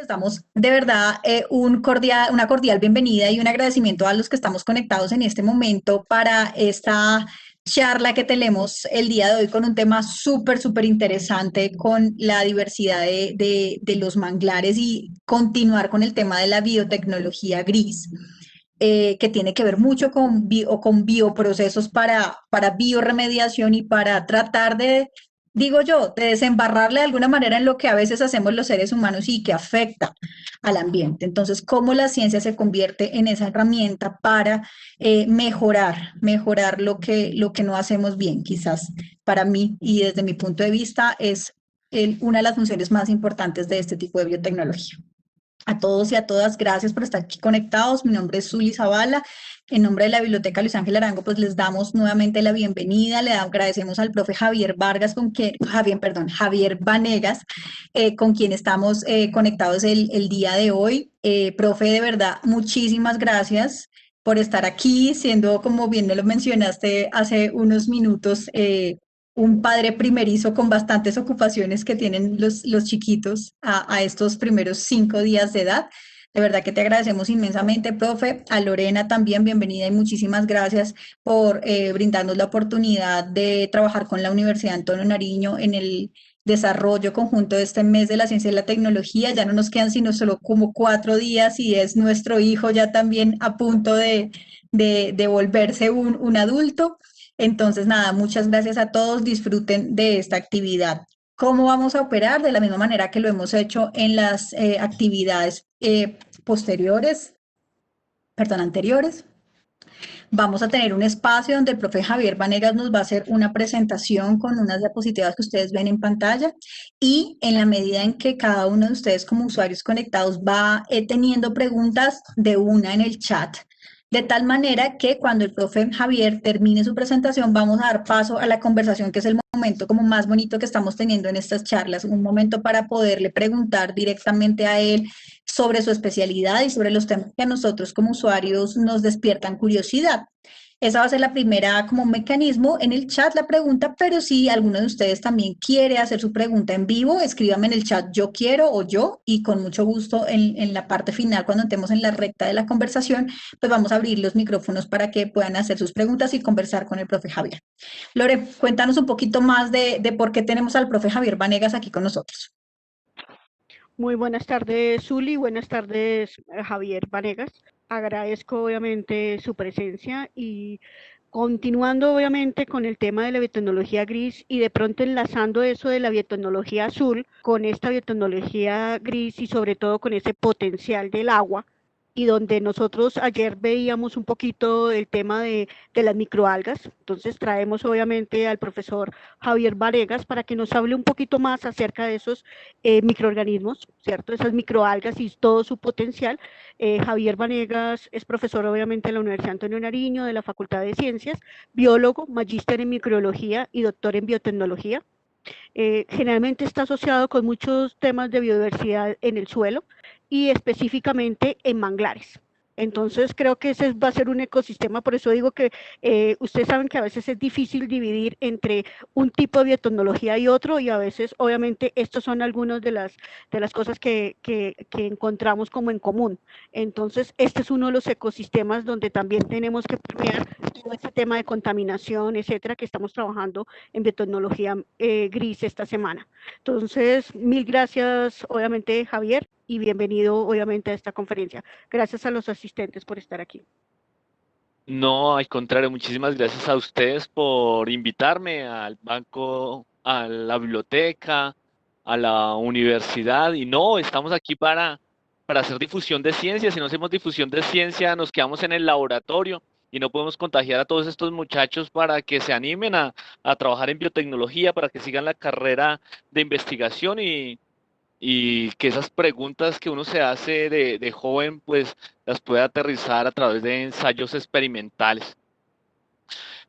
prestamos de verdad una cordial bienvenida y un agradecimiento a los que estamos conectados en este momento para esta charla que tenemos el día de hoy con un tema súper interesante con la diversidad de los manglares y continuar con el tema de la biotecnología gris. Que tiene que ver mucho con bioprocesos para bioremediación y para tratar de, digo yo, de desembarrarle de alguna manera en lo que a veces hacemos los seres humanos y que afecta al ambiente. Entonces, cómo la ciencia se convierte en esa herramienta para mejorar lo que no hacemos bien, quizás para mí y desde mi punto de vista es una de las funciones más importantes de este tipo de biotecnología. A todos y a todas, gracias por estar aquí conectados. Mi nombre es Zuli Zavala. En nombre de la Biblioteca Luis Ángel Arango, pues les damos nuevamente la bienvenida. Agradecemos al profe Javier Vargas, Javier Vanegas, con quien estamos conectados el día de hoy. Profe, de verdad, muchísimas gracias por estar aquí, siendo, como bien me lo mencionaste hace unos minutos, un padre primerizo con bastantes ocupaciones que tienen los chiquitos a estos primeros 5 días de edad. De verdad que te agradecemos inmensamente, profe. A Lorena también, bienvenida y muchísimas gracias por brindarnos la oportunidad de trabajar con la Universidad Antonio Nariño en el desarrollo conjunto de este mes de la ciencia y la tecnología. Ya no nos quedan sino solo como 4 días y es nuestro hijo ya también a punto de volverse un adulto. Entonces, nada, muchas gracias a todos, disfruten de esta actividad. ¿Cómo vamos a operar? De la misma manera que lo hemos hecho en las actividades posteriores, perdón, anteriores. Vamos a tener un espacio donde el profe Javier Vanegas nos va a hacer una presentación con unas diapositivas que ustedes ven en pantalla y en la medida en que cada uno de ustedes como usuarios conectados va teniendo preguntas de una en el chat, de tal manera que cuando el profe Javier termine su presentación vamos a dar paso a la conversación, que es el momento como más bonito que estamos teniendo en estas charlas, un momento para poderle preguntar directamente a él sobre su especialidad y sobre los temas que a nosotros como usuarios nos despiertan curiosidad. Esa va a ser la primera como mecanismo en el chat la pregunta, pero si alguno de ustedes también quiere hacer su pregunta en vivo, escríbame en el chat yo quiero o yo y con mucho gusto en la parte final, cuando estemos en la recta de la conversación, pues vamos a abrir los micrófonos para que puedan hacer sus preguntas y conversar con el profe Javier. Lore, cuéntanos un poquito más de por qué tenemos al profe Javier Vanegas aquí con nosotros. Muy buenas tardes, Zuli. Buenas tardes, Javier Vanegas. Agradezco obviamente su presencia y continuando obviamente con el tema de la biotecnología gris y de pronto enlazando eso de la biotecnología azul con esta biotecnología gris y sobre todo con ese potencial del agua y donde nosotros ayer veíamos un poquito el tema de las microalgas, entonces traemos obviamente al profesor Javier Varegas para que nos hable un poquito más acerca de esos microorganismos, ¿cierto? Esas microalgas y todo su potencial. Javier Vanegas es profesor obviamente en la Universidad Antonio Nariño de la Facultad de Ciencias, biólogo, magíster en microbiología y doctor en biotecnología. Generalmente está asociado con muchos temas de biodiversidad en el suelo y específicamente en manglares. Entonces creo que ese va a ser un ecosistema, por eso digo que ustedes saben que a veces es difícil dividir entre un tipo de biotecnología y otro, y a veces obviamente estos son algunas de las cosas que encontramos como en común. Entonces este es uno de los ecosistemas donde también tenemos que premiar todo este tema de contaminación, etcétera, que estamos trabajando en biotecnología gris esta semana. Entonces, mil gracias, obviamente, Javier, y bienvenido, obviamente, a esta conferencia. Gracias a los asistentes por estar aquí. No, al contrario, muchísimas gracias a ustedes por invitarme al banco, a la biblioteca, a la universidad. Y no, estamos aquí para hacer difusión de ciencia. Si no hacemos difusión de ciencia, nos quedamos en el laboratorio y no podemos contagiar a todos estos muchachos para que se animen a trabajar en biotecnología, para que sigan la carrera de investigación y que esas preguntas que uno se hace de joven, pues las pueda aterrizar a través de ensayos experimentales.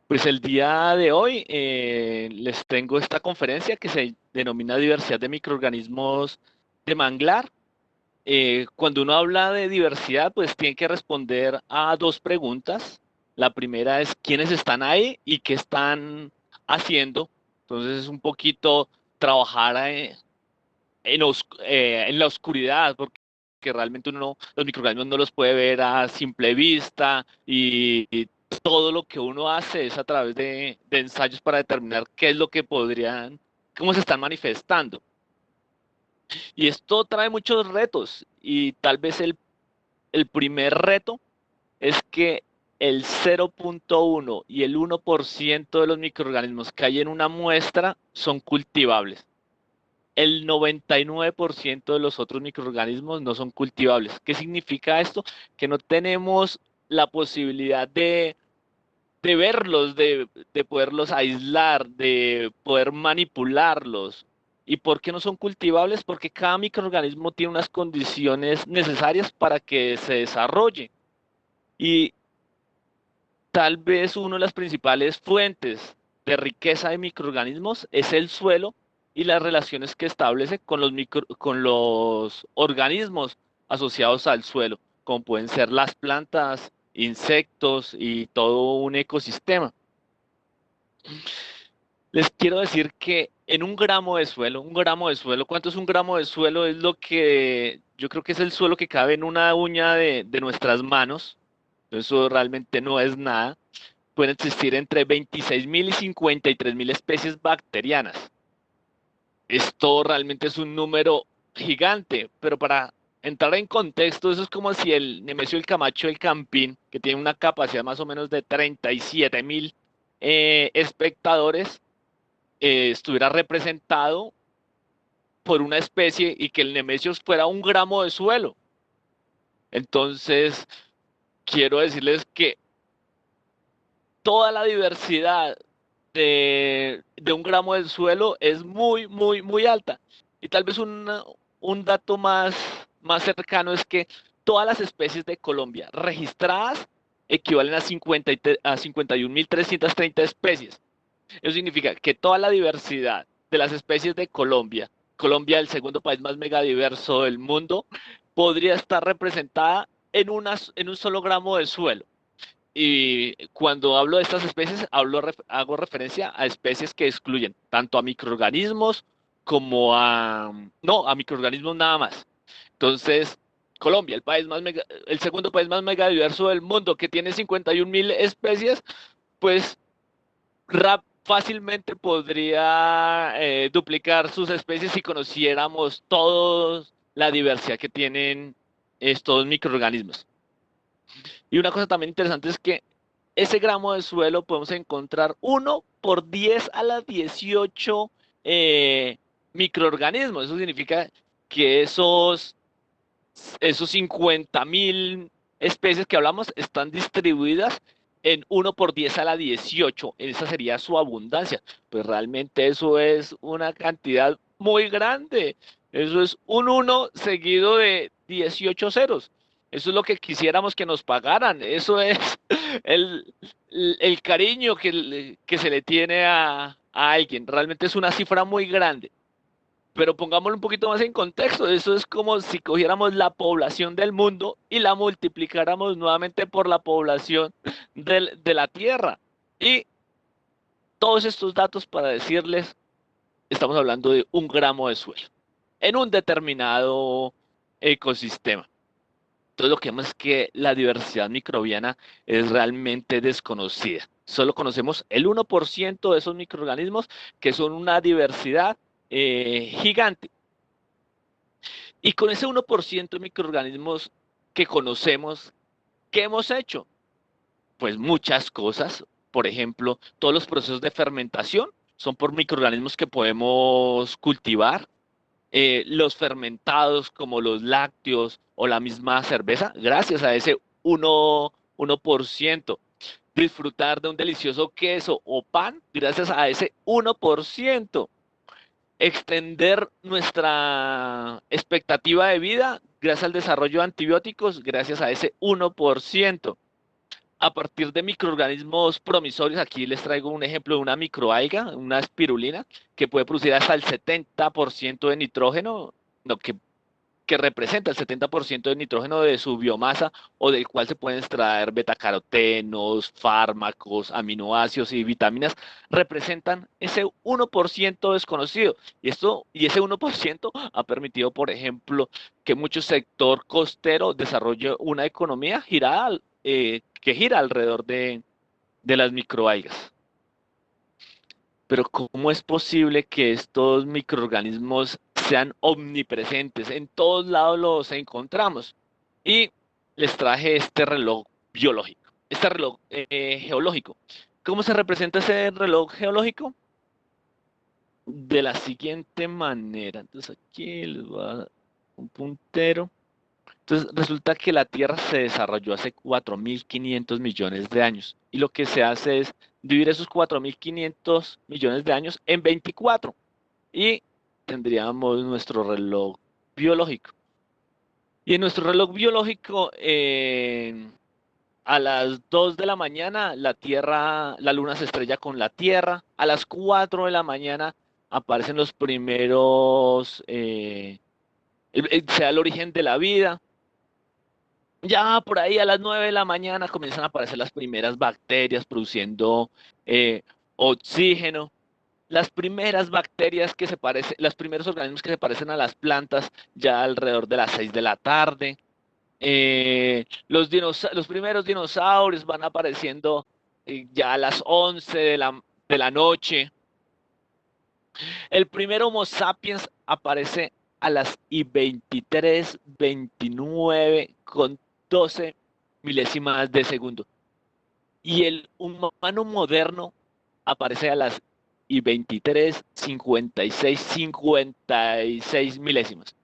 Pues el día de hoy les tengo esta conferencia que se denomina Diversidad de microorganismos de manglar. Cuando uno habla de diversidad, pues tiene que responder a dos preguntas. La primera es quiénes están ahí y qué están haciendo. Entonces es un poquito trabajar en la oscuridad, porque porque realmente uno los microorganismos no los puede ver a simple vista y todo lo que uno hace es a través de ensayos para determinar qué es lo que podrían, cómo se están manifestando. Y esto trae muchos retos y tal vez el primer reto es que el 0,1 y el 1% de los microorganismos que hay en una muestra son cultivables. El 99% de los otros microorganismos no son cultivables. ¿Qué significa esto? Que no tenemos la posibilidad de verlos, de poderlos aislar, de poder manipularlos. ¿Y por qué no son cultivables? Porque cada microorganismo tiene unas condiciones necesarias para que se desarrolle. Y tal vez una de las principales fuentes de riqueza de microorganismos es el suelo y las relaciones que establece con los organismos asociados al suelo, como pueden ser las plantas, insectos y todo un ecosistema. Les quiero decir que en un gramo de suelo, ¿cuánto es un gramo de suelo? Es lo que yo creo que es el suelo que cabe en una uña de nuestras manos. Eso realmente no es nada. Pueden existir entre 26.000 y 53.000 especies bacterianas. Esto realmente es un número gigante, pero para entrar en contexto, eso es como si el Nemesio el Camacho el Campín, que tiene una capacidad más o menos de 37.000 espectadores, estuviera representado por una especie y que el Nemesio fuera un gramo de suelo. Entonces, quiero decirles que toda la diversidad de un gramo del suelo es muy, muy, muy alta. Y tal vez un dato más cercano es que todas las especies de Colombia registradas equivalen a 51.330 especies. Eso significa que toda la diversidad de las especies de Colombia, Colombia el segundo país más megadiverso del mundo, podría estar representada en un solo gramo de suelo. Y cuando hablo de estas especies, hago referencia a especies que excluyen tanto a microorganismos como no, a microorganismos nada más. Entonces, Colombia, el segundo país más megadiverso del mundo, que tiene 51.000 especies, pues fácilmente podría duplicar sus especies si conociéramos toda la diversidad que tienen estos microorganismos. Y una cosa también interesante es que ese gramo de suelo podemos encontrar 1 por 10 a la 18 microorganismos. Eso significa que esos 50.000 especies que hablamos están distribuidas en 1 por 10 a la 18. Esa sería su abundancia. Pues realmente eso es una cantidad muy grande. Eso es un 1 seguido de 18 ceros. Eso es lo que quisiéramos que nos pagaran. Eso es el, el cariño que se le tiene a alguien. Realmente es una cifra muy grande. Pero pongámoslo un poquito más en contexto, eso es como si cogiéramos la población del mundo y la multiplicáramos nuevamente por la población de la Tierra. Y todos estos datos para decirles, estamos hablando de un gramo de suelo en un determinado ecosistema. Entonces lo que vemos es que la diversidad microbiana es realmente desconocida. Solo conocemos el 1% de esos microorganismos que son una diversidad gigante. Y con ese 1% de microorganismos que conocemos, ¿qué hemos hecho? Pues muchas cosas. Por ejemplo, todos los procesos de fermentación son por microorganismos que podemos cultivar. Los fermentados como los lácteos o la misma cerveza, gracias a ese 1%. Disfrutar de un delicioso queso o pan, gracias a ese 1%. Extender nuestra expectativa de vida gracias al desarrollo de antibióticos, gracias a ese 1%. A partir de microorganismos promisorios, aquí les traigo un ejemplo de una microalga, una espirulina, que puede producir hasta el 70% de nitrógeno, lo que que representa el 70% del nitrógeno de su biomasa o del cual se pueden extraer betacarotenos, fármacos, aminoácidos y vitaminas, representan ese 1% desconocido. Y ese 1% ha permitido, por ejemplo, que mucho sector costero desarrolle una economía que gira alrededor de las microalgas. Pero ¿cómo es posible que estos microorganismos sean omnipresentes? En todos lados los encontramos. Y les traje este reloj biológico, este reloj geológico. ¿Cómo se representa ese reloj geológico? De la siguiente manera. Entonces aquí les voy a dar un puntero. Entonces resulta que la Tierra se desarrolló hace 4.500 millones de años y lo que se hace es dividir esos 4.500 millones de años en 24 y tendríamos nuestro reloj biológico. Y en nuestro reloj biológico, a las 2 de la mañana la luna se estrella con la Tierra, a las 4 de la mañana aparecen los primeros, sea el origen de la vida. Ya por ahí a las 9 de la mañana comienzan a aparecer las primeras bacterias produciendo oxígeno. Las primeras bacterias los primeros organismos que se parecen a las plantas ya alrededor de las 6 de la tarde. Los primeros dinosaurios van apareciendo ya a las 11 de la noche. El primer Homo sapiens aparece a las y 23:29 con 12 milésimas de segundo. Y el humano moderno aparece a las y 23:56 milésimas.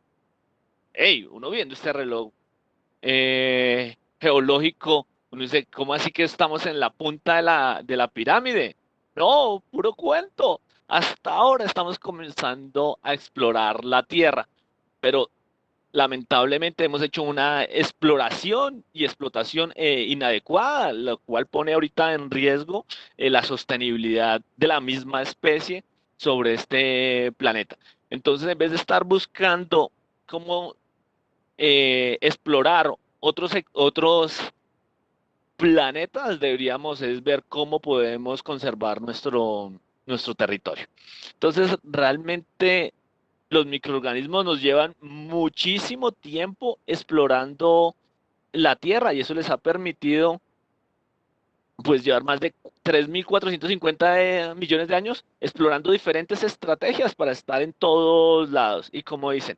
Hey, uno viendo este reloj geológico, uno dice, ¿cómo así que estamos en la punta de la pirámide? No, puro cuento. Hasta ahora estamos comenzando a explorar la Tierra, pero lamentablemente hemos hecho una exploración y explotación inadecuada, lo cual pone ahorita en riesgo la sostenibilidad de la misma especie sobre este planeta. Entonces, en vez de estar buscando cómo explorar otros planetas, deberíamos es ver cómo podemos conservar nuestro territorio. Entonces, realmente los microorganismos nos llevan muchísimo tiempo explorando la Tierra y eso les ha permitido pues llevar más de 3.450 millones de años explorando diferentes estrategias para estar en todos lados. Y como dicen,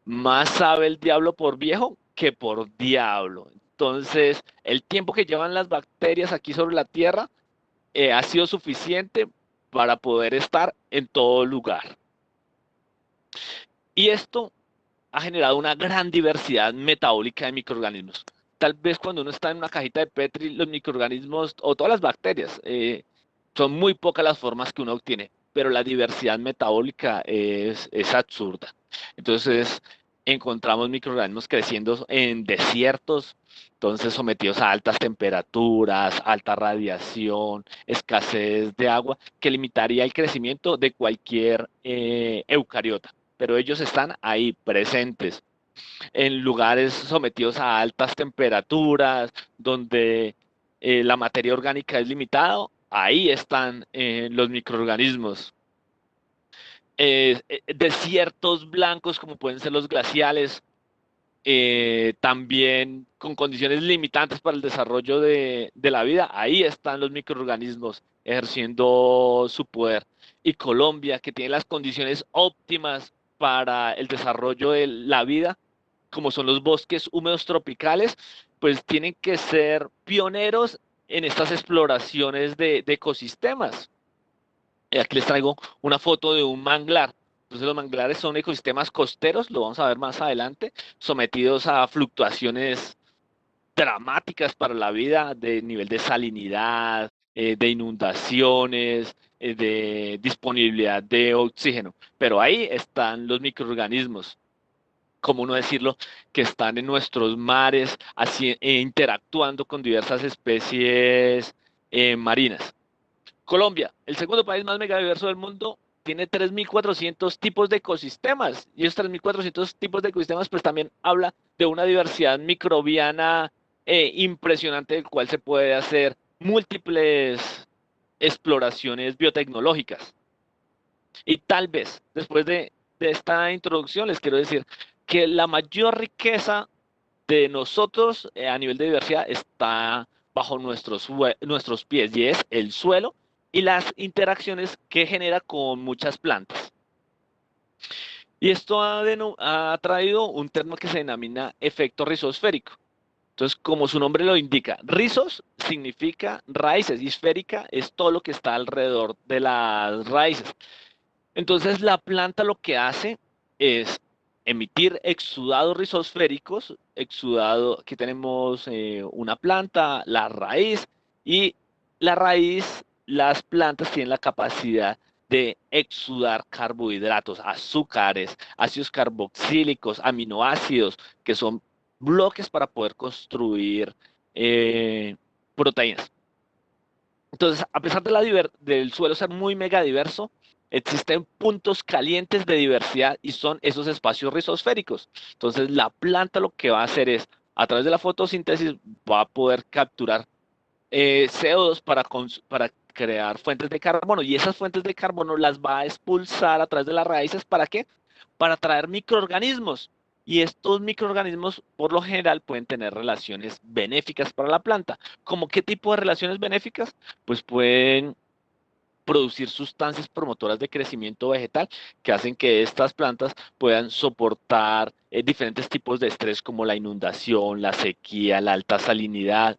más sabe el diablo por viejo que por diablo. Entonces, el tiempo que llevan las bacterias aquí sobre la Tierra ha sido suficiente para poder estar en todo lugar. Y esto ha generado una gran diversidad metabólica de microorganismos. Tal vez cuando uno está en una cajita de Petri, los microorganismos o todas las bacterias son muy pocas las formas que uno obtiene, pero la diversidad metabólica es absurda. Entonces, encontramos microorganismos creciendo en desiertos, entonces sometidos a altas temperaturas, alta radiación, escasez de agua, que limitaría el crecimiento de cualquier eucariota. Pero ellos están ahí presentes en lugares sometidos a altas temperaturas, donde la materia orgánica es limitada, ahí están los microorganismos. Desiertos blancos como pueden ser los glaciales, también con condiciones limitantes para el desarrollo de la vida, ahí están los microorganismos ejerciendo su poder. Y Colombia, que tiene las condiciones óptimas para el desarrollo de la vida, como son los bosques húmedos tropicales, pues tienen que ser pioneros en estas exploraciones de ecosistemas. Aquí les traigo una foto de un manglar. Entonces los manglares son ecosistemas costeros, lo vamos a ver más adelante, sometidos a fluctuaciones dramáticas para la vida de nivel de salinidad, de inundaciones, de disponibilidad de oxígeno. Pero ahí están los microorganismos, como no decirlo, que están en nuestros mares, interactuando con diversas especies marinas. Colombia, el segundo país más megadiverso del mundo, tiene 3.400 tipos de ecosistemas, y esos 3.400 tipos de ecosistemas pues también habla de una diversidad microbiana impresionante, del cual se puede hacer múltiples exploraciones biotecnológicas. Y tal vez, después de esta introducción, les quiero decir que la mayor riqueza de nosotros a nivel de diversidad está bajo nuestros pies, y es el suelo y las interacciones que genera con muchas plantas. Y esto ha traído un término que se denomina efecto rizosférico. Entonces, como su nombre lo indica, rizos significa raíces y esférica es todo lo que está alrededor de las raíces. Entonces, la planta lo que hace es emitir exudados rizosféricos. Exudado, aquí tenemos una planta, la raíz, y la raíz, las plantas tienen la capacidad de exudar carbohidratos, azúcares, ácidos carboxílicos, aminoácidos, que son bloques para poder construir proteínas. Entonces, a pesar del suelo ser muy mega diverso, existen puntos calientes de diversidad y son esos espacios rizosféricos. Entonces, la planta lo que va a hacer es, a través de la fotosíntesis, va a poder capturar CO2 para crear fuentes de carbono, y esas fuentes de carbono las va a expulsar a través de las raíces. ¿Para qué? Para atraer microorganismos. Y estos microorganismos, por lo general, pueden tener relaciones benéficas para la planta. ¿Cómo qué tipo de relaciones benéficas? Pues pueden producir sustancias promotoras de crecimiento vegetal que hacen que estas plantas puedan soportar diferentes tipos de estrés, como la inundación, la sequía, la alta salinidad.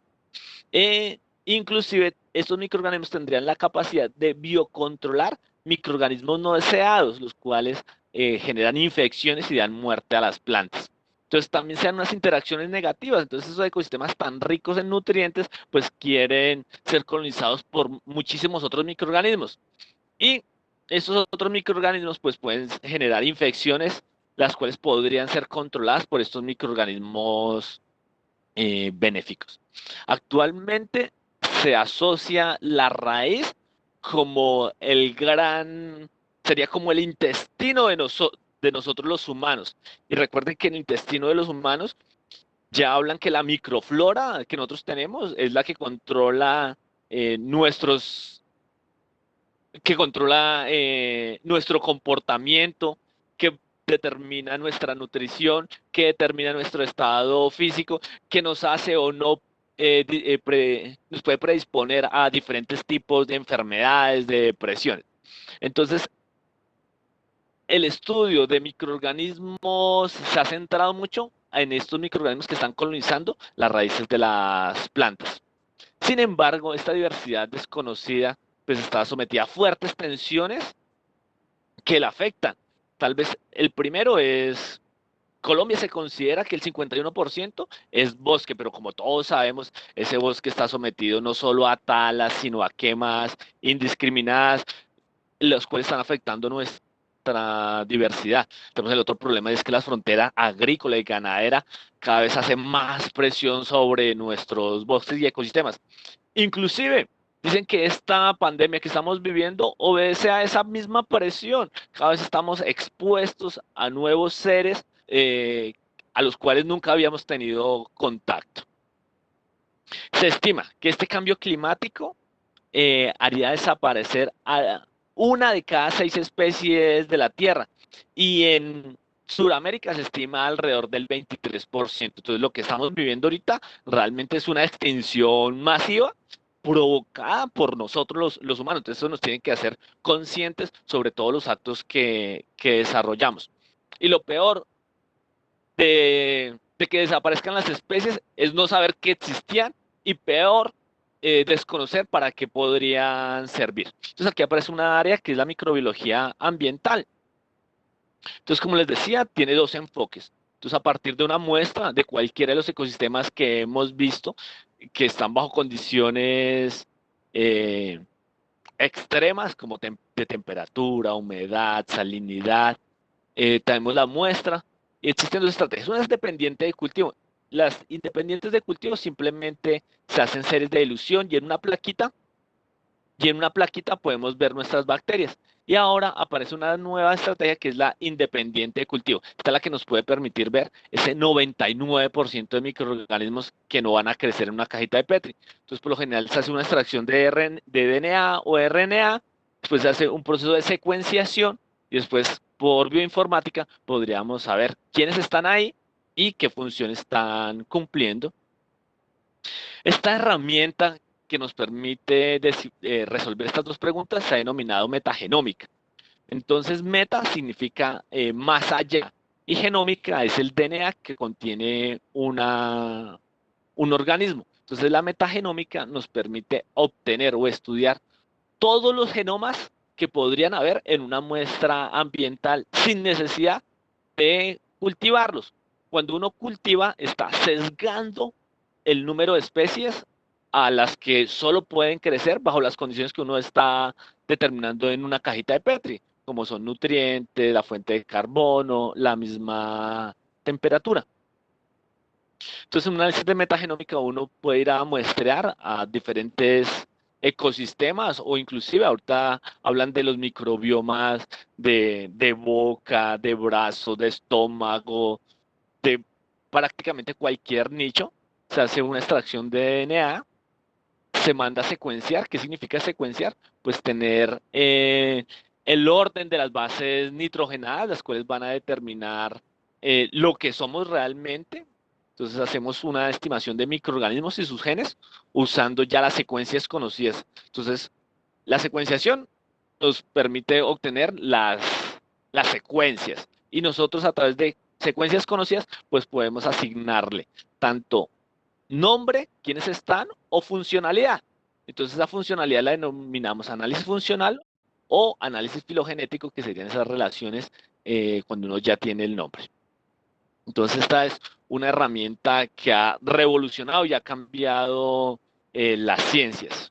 Inclusive, estos microorganismos tendrían la capacidad de biocontrolar microorganismos no deseados, los cuales generan infecciones y dan muerte a las plantas. Entonces, también se dan unas interacciones negativas. Entonces, esos ecosistemas tan ricos en nutrientes, pues quieren ser colonizados por muchísimos otros microorganismos. Y esos otros microorganismos, pues pueden generar infecciones, las cuales podrían ser controladas por estos microorganismos benéficos. Actualmente se asocia la raíz como sería como el intestino de nosotros los humanos. Y recuerden que en el intestino de los humanos ya hablan que la microflora que nosotros tenemos es la eh, nuestros, que controla nuestro comportamiento, que determina nuestra nutrición, que determina nuestro estado físico, que nos hace o no, nos puede predisponer a diferentes tipos de enfermedades, de depresiones. Entonces, el estudio de microorganismos se ha centrado mucho en estos microorganismos que están colonizando las raíces de las plantas. Sin embargo, esta diversidad desconocida pues está sometida a fuertes tensiones que la afectan. Tal vez el primero es, Colombia se considera que el 51% es bosque, pero como todos sabemos, ese bosque está sometido no solo a talas, sino a quemas indiscriminadas, los cuales están afectando nuestra diversidad. Tenemos el otro problema, es que la frontera agrícola y ganadera cada vez hace más presión sobre nuestros bosques y ecosistemas. Inclusive, dicen que esta pandemia que estamos viviendo obedece a esa misma presión. Cada vez estamos expuestos a nuevos seres a los cuales nunca habíamos tenido contacto. Se estima que este cambio climático haría desaparecer a una de cada 6 especies de la Tierra, y en Sudamérica se estima alrededor del 23%. Entonces, lo que estamos viviendo ahorita realmente es una extinción masiva provocada por nosotros los humanos. Entonces, eso nos tiene que hacer conscientes sobre todos los actos que desarrollamos. Y lo peor de que desaparezcan las especies es no saber que existían, y peor, desconocer para qué podrían servir. Entonces, aquí aparece una área que es la microbiología ambiental. Entonces, como les decía, tiene dos enfoques. Entonces, a partir de una muestra de cualquiera de los ecosistemas que hemos visto, que están bajo condiciones extremas, como de temperatura, humedad, salinidad, tenemos la muestra, y existen dos estrategias. Una es dependiente de cultivo. Las independientes de cultivo simplemente se hacen series de dilución, y en una plaquita y en una plaquita podemos ver nuestras bacterias. Y ahora aparece una nueva estrategia que es la independiente de cultivo. Esta es la que nos puede permitir ver ese 99% de microorganismos que no van a crecer en una cajita de Petri. Entonces, por lo general, se hace una extracción de DNA o RNA, después se hace un proceso de secuenciación y después, por bioinformática, podríamos saber quiénes están ahí y qué funciones están cumpliendo. Esta herramienta que nos permite resolver estas dos preguntas se ha denominado metagenómica. Entonces, meta significa más allá y genómica es el DNA que contiene un organismo. Entonces, la metagenómica nos permite obtener o estudiar todos los genomas que podrían haber en una muestra ambiental sin necesidad de cultivarlos. Cuando uno cultiva, está sesgando el número de especies a las que solo pueden crecer bajo las condiciones que uno está determinando en una cajita de Petri, como son nutrientes, la fuente de carbono, la misma temperatura. Entonces, en un análisis de metagenómica uno puede ir a muestrear a diferentes ecosistemas o inclusive ahorita hablan de los microbiomas de boca, de brazo, de estómago, de prácticamente cualquier nicho. Se hace una extracción de DNA, se manda a secuenciar. ¿Qué significa secuenciar? Pues tener el orden de las bases nitrogenadas, las cuales van a determinar lo que somos realmente. Entonces hacemos una estimación de microorganismos y sus genes usando ya las secuencias conocidas. Entonces, la secuenciación nos permite obtener las secuencias y nosotros a través de secuencias conocidas, pues podemos asignarle tanto nombre, quiénes están, o funcionalidad. Entonces, la funcionalidad la denominamos análisis funcional o análisis filogenético, que serían esas relaciones cuando uno ya tiene el nombre. Entonces, esta es una herramienta que ha revolucionado y ha cambiado las ciencias.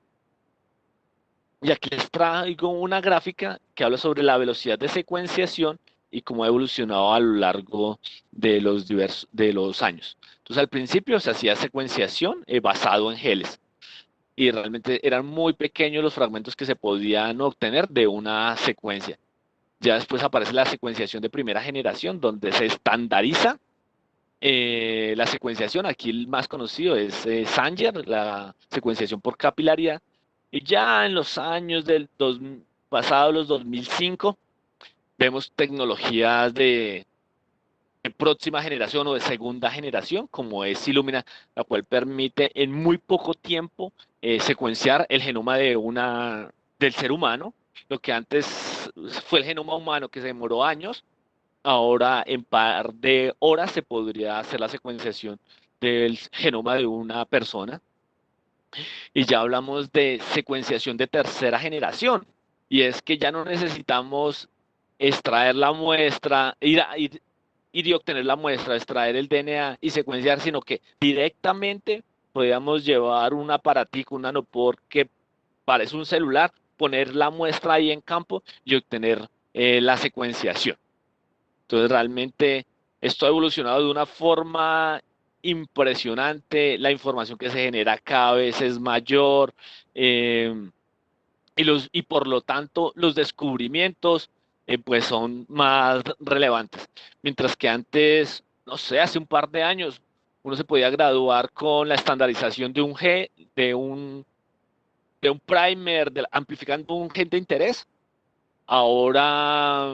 Y aquí les traigo una gráfica que habla sobre la velocidad de secuenciación y cómo ha evolucionado a lo largo de los años. Entonces, al principio se hacía secuenciación basado en geles y realmente eran muy pequeños los fragmentos que se podían obtener de una secuencia. Ya después aparece la secuenciación de primera generación, donde se estandariza la secuenciación. Aquí el más conocido es Sanger, la secuenciación por capilaridad. Y ya en los años pasados los 2005, vemos tecnologías de próxima generación o de segunda generación, como es Illumina, la cual permite en muy poco tiempo secuenciar el genoma del ser humano. Lo que antes fue el genoma humano que se demoró años, ahora en par de horas se podría hacer la secuenciación del genoma de una persona. Y ya hablamos de secuenciación de tercera generación. Y es que ya no necesitamos extraer la muestra, ir y obtener la muestra, extraer el DNA y secuenciar, sino que directamente podríamos llevar un aparatico, un nanopor que parece un celular, poner la muestra ahí en campo y obtener la secuenciación. Entonces realmente esto ha evolucionado de una forma impresionante, la información que se genera cada vez es mayor y por lo tanto los descubrimientos pues son más relevantes. Mientras que antes, no sé, hace un par de años uno se podía graduar con la estandarización de un G, de un primer, amplificando un gen de interés. Ahora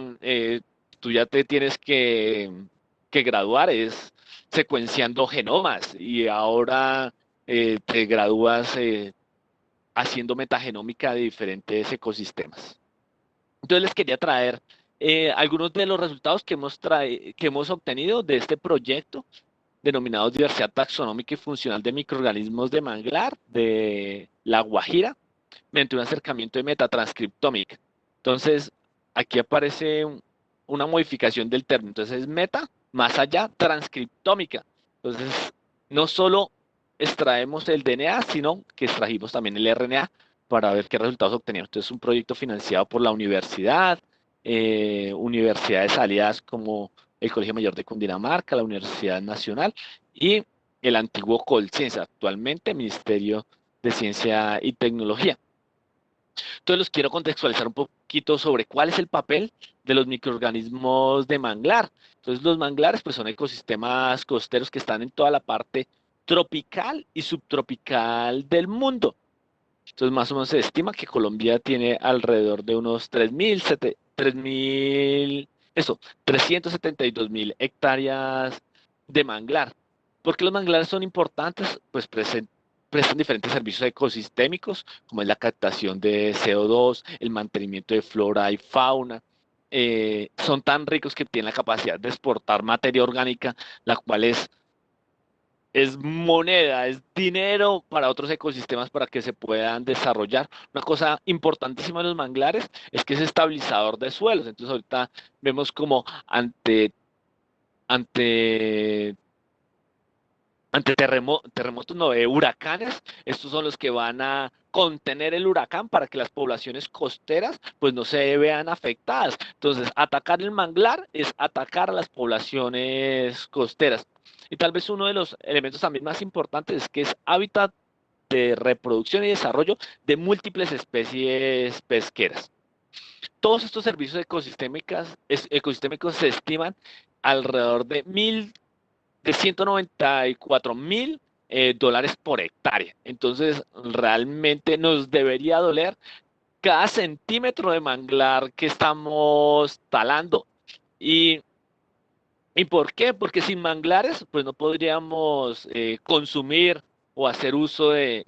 tú ya te tienes que graduar, es secuenciando genomas y ahora te gradúas haciendo metagenómica de diferentes ecosistemas. Entonces les quería traer algunos de los resultados que hemos obtenido de este proyecto denominado Diversidad Taxonómica y Funcional de Microorganismos de Manglar de La Guajira, mediante un acercamiento de metatranscriptómica. Entonces, aquí aparece una modificación del término. Entonces, es meta, más allá, transcriptómica. Entonces, no solo extraemos el DNA, sino que extrajimos también el RNA para ver qué resultados obteníamos. Entonces, es un proyecto financiado por la universidad, universidades aliadas como el Colegio Mayor de Cundinamarca, la Universidad Nacional y el antiguo Colciencia, actualmente Ministerio de Ciencia y Tecnología. Entonces los quiero contextualizar un poquito sobre cuál es el papel de los microorganismos de manglar. Entonces los manglares pues son ecosistemas costeros que están en toda la parte tropical y subtropical del mundo. Entonces más o menos se estima que Colombia tiene alrededor de unos 372.000 hectáreas de manglar. ¿Por qué los manglares son importantes? Pues prestan diferentes servicios ecosistémicos, como es la captación de CO2, el mantenimiento de flora y fauna. Son tan ricos que tienen la capacidad de exportar materia orgánica, la cual es moneda, es dinero para otros ecosistemas para que se puedan desarrollar. Una cosa importantísima de los manglares es que es estabilizador de suelos. Entonces ahorita vemos como ante terremotos, no, huracanes, estos son los que van a contener el huracán para que las poblaciones costeras pues no se vean afectadas. Entonces, atacar el manglar es atacar a las poblaciones costeras. Y tal vez uno de los elementos también más importantes es que es hábitat de reproducción y desarrollo de múltiples especies pesqueras. Todos estos servicios ecosistémicos se estiman alrededor de 194.000 dólares por hectárea. Entonces, realmente nos debería doler cada centímetro de manglar que estamos talando. ¿Y, y por qué? Porque sin manglares, pues no podríamos consumir o hacer uso de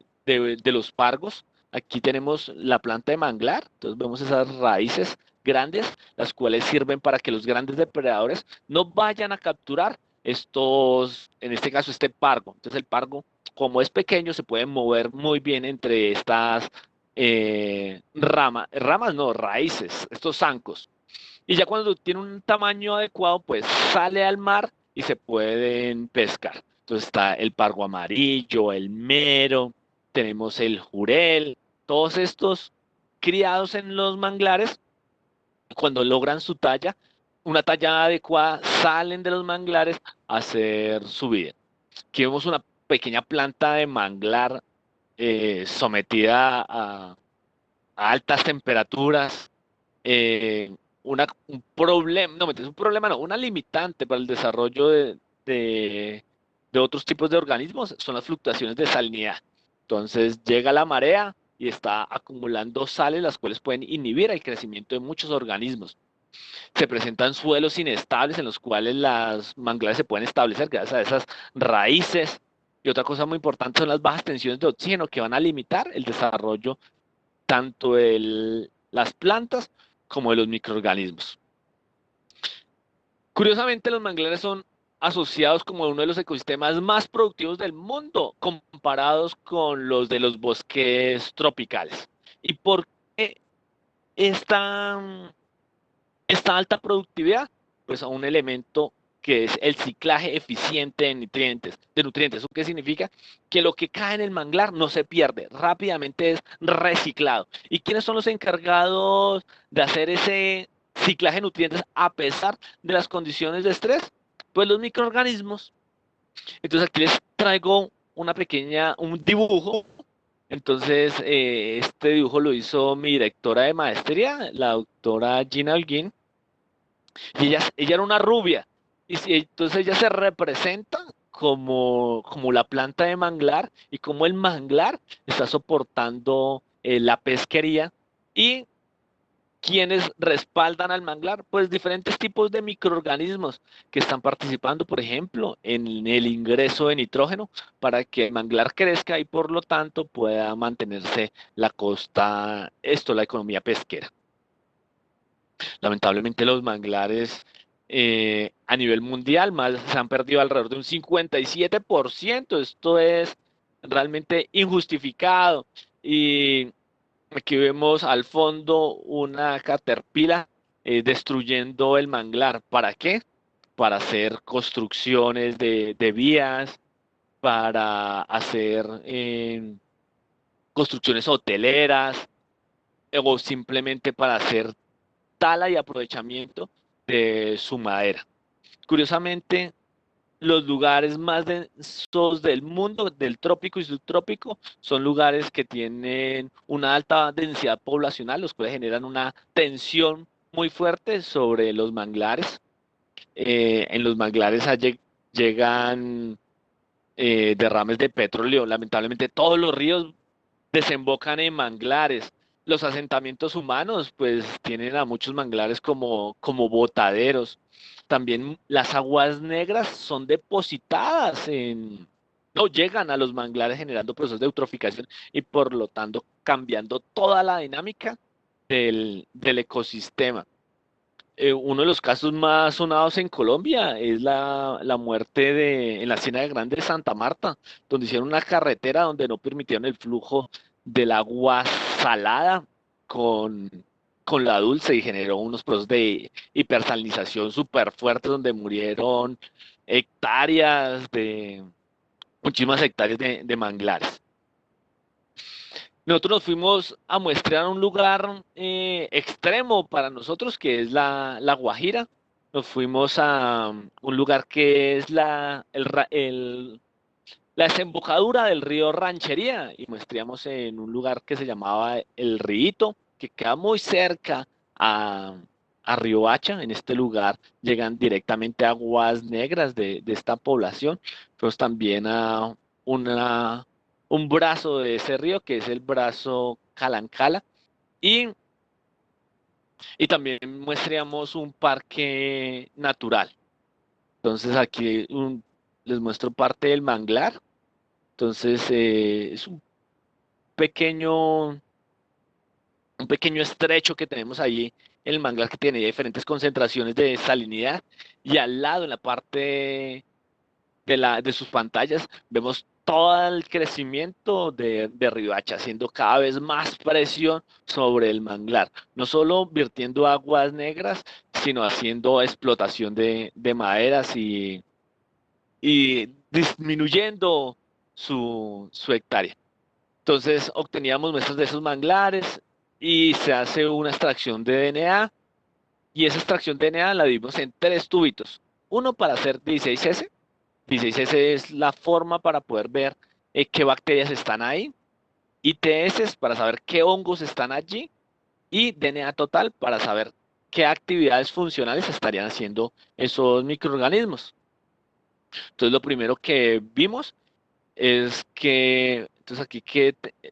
los pargos. Aquí tenemos la planta de manglar, entonces vemos esas raíces grandes, las cuales sirven para que los grandes depredadores no vayan a capturar estos, en este caso, este pargo. Entonces el pargo, como es pequeño, se puede mover muy bien entre estas ramas no, raíces, estos zancos. Y ya cuando tiene un tamaño adecuado, pues sale al mar y se pueden pescar. Entonces está el pargo amarillo, el mero, tenemos el jurel, todos estos criados en los manglares, cuando logran su talla, una talla adecuada, salen de los manglares a hacer su vida. Aquí vemos una pequeña planta de manglar sometida a altas temperaturas, un problema, no, un problema no, una limitante para el desarrollo de, de otros tipos de organismos son las fluctuaciones de salinidad. Entonces llega la marea y está acumulando sales, las cuales pueden inhibir el crecimiento de muchos organismos. Se presentan suelos inestables en los cuales las manglares se pueden establecer gracias a esas raíces. Y otra cosa muy importante son las bajas tensiones de oxígeno que van a limitar el desarrollo tanto de las plantas como de los microorganismos. Curiosamente, los manglares son asociados como uno de los ecosistemas más productivos del mundo, comparados con los de los bosques tropicales. ¿Y por qué esta, esta alta productividad? Pues a un elemento que es el ciclaje eficiente de nutrientes. ¿Eso qué significa? Que lo que cae en el manglar no se pierde, rápidamente es reciclado. ¿Y quiénes son los encargados de hacer ese ciclaje de nutrientes a pesar de las condiciones de estrés? Pues los microorganismos. Entonces aquí les traigo un dibujo. Entonces, este dibujo lo hizo mi directora de maestría, la doctora Gina Holguín, y ella era una rubia. Entonces ella se representa como la planta de manglar y como el manglar está soportando la pesquería y quienes respaldan al manglar, pues diferentes tipos de microorganismos que están participando, por ejemplo, en el ingreso de nitrógeno para que el manglar crezca y por lo tanto pueda mantenerse la costa, la economía pesquera. Lamentablemente los manglares a nivel mundial se han perdido alrededor de un 57%. Esto es realmente injustificado. Y aquí vemos al fondo una caterpillar destruyendo el manglar. ¿Para qué? Para hacer construcciones de vías, para hacer construcciones hoteleras o simplemente para hacer tala y aprovechamiento de su madera. Curiosamente, los lugares más densos del mundo, del trópico y subtrópico, son lugares que tienen una alta densidad poblacional, los cuales generan una tensión muy fuerte sobre los manglares. En los manglares llegan derrames de petróleo. Lamentablemente todos los ríos desembocan en manglares. Los asentamientos humanos pues tienen a muchos manglares como botaderos. También las aguas negras son depositadas no llegan a los manglares generando procesos de eutroficación y por lo tanto cambiando toda la dinámica del ecosistema. Uno de los casos más sonados en Colombia es la muerte en la Ciénaga Grande de Santa Marta, donde hicieron una carretera donde no permitieron el flujo del agua salada con, con la dulce y generó unos procesos de hipersalinización súper fuertes donde murieron hectáreas muchísimas hectáreas de manglares. Nosotros nos fuimos a muestrear un lugar extremo para nosotros, que es la Guajira. Nos fuimos a un lugar que es la desembocadura del río Ranchería y muestreamos en un lugar que se llamaba El Riito, que queda muy cerca a Riohacha. En este lugar llegan directamente aguas negras de esta población. Fuimos también a un brazo de ese río, que es el brazo Calancala, y, y también muestreamos un parque natural. Entonces aquí les muestro parte del manglar. Entonces es pequeño, un pequeño estrecho que tenemos allí en el manglar que tiene diferentes concentraciones de salinidad y al lado en la parte de sus pantallas vemos todo el crecimiento de Riohacha, haciendo cada vez más presión sobre el manglar, no solo virtiendo aguas negras, sino haciendo explotación de maderas y disminuyendo su hectárea. Entonces obteníamos muestras de esos manglares y se hace una extracción de DNA y esa extracción de DNA la dimos en 3 tubitos, uno para hacer 16S. 16S es la forma para poder ver qué bacterias están ahí, ITS para saber qué hongos están allí y DNA total para saber qué actividades funcionales estarían haciendo esos microorganismos. Entonces lo primero que vimos es que, entonces aquí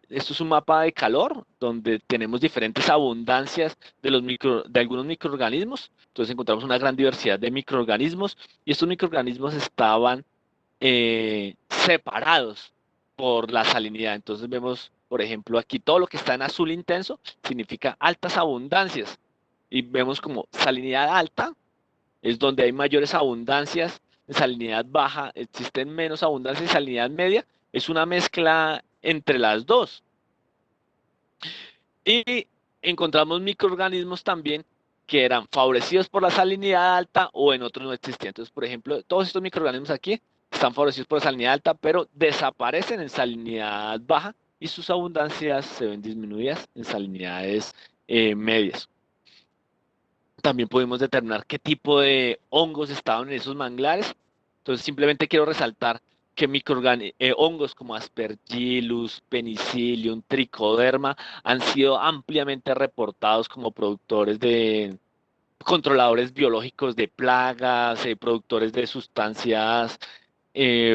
esto es un mapa de calor donde tenemos diferentes abundancias de algunos microorganismos. Entonces encontramos una gran diversidad de microorganismos y estos microorganismos estaban separados por la salinidad. Entonces vemos, por ejemplo, aquí todo lo que está en azul intenso significa altas abundancias y vemos como salinidad alta es donde hay mayores abundancias, en salinidad baja existen menos abundancias, y salinidad media es una mezcla entre las dos. Y encontramos microorganismos también que eran favorecidos por la salinidad alta o en otros no existían. Entonces, por ejemplo, todos estos microorganismos aquí están favorecidos por la salinidad alta, pero desaparecen en salinidad baja y sus abundancias se ven disminuidas en salinidades medias. También pudimos determinar qué tipo de hongos estaban en esos manglares. Entonces, simplemente quiero resaltar que hongos como Aspergillus, Penicillium, Trichoderma han sido ampliamente reportados como productores de controladores biológicos de plagas, productores de sustancias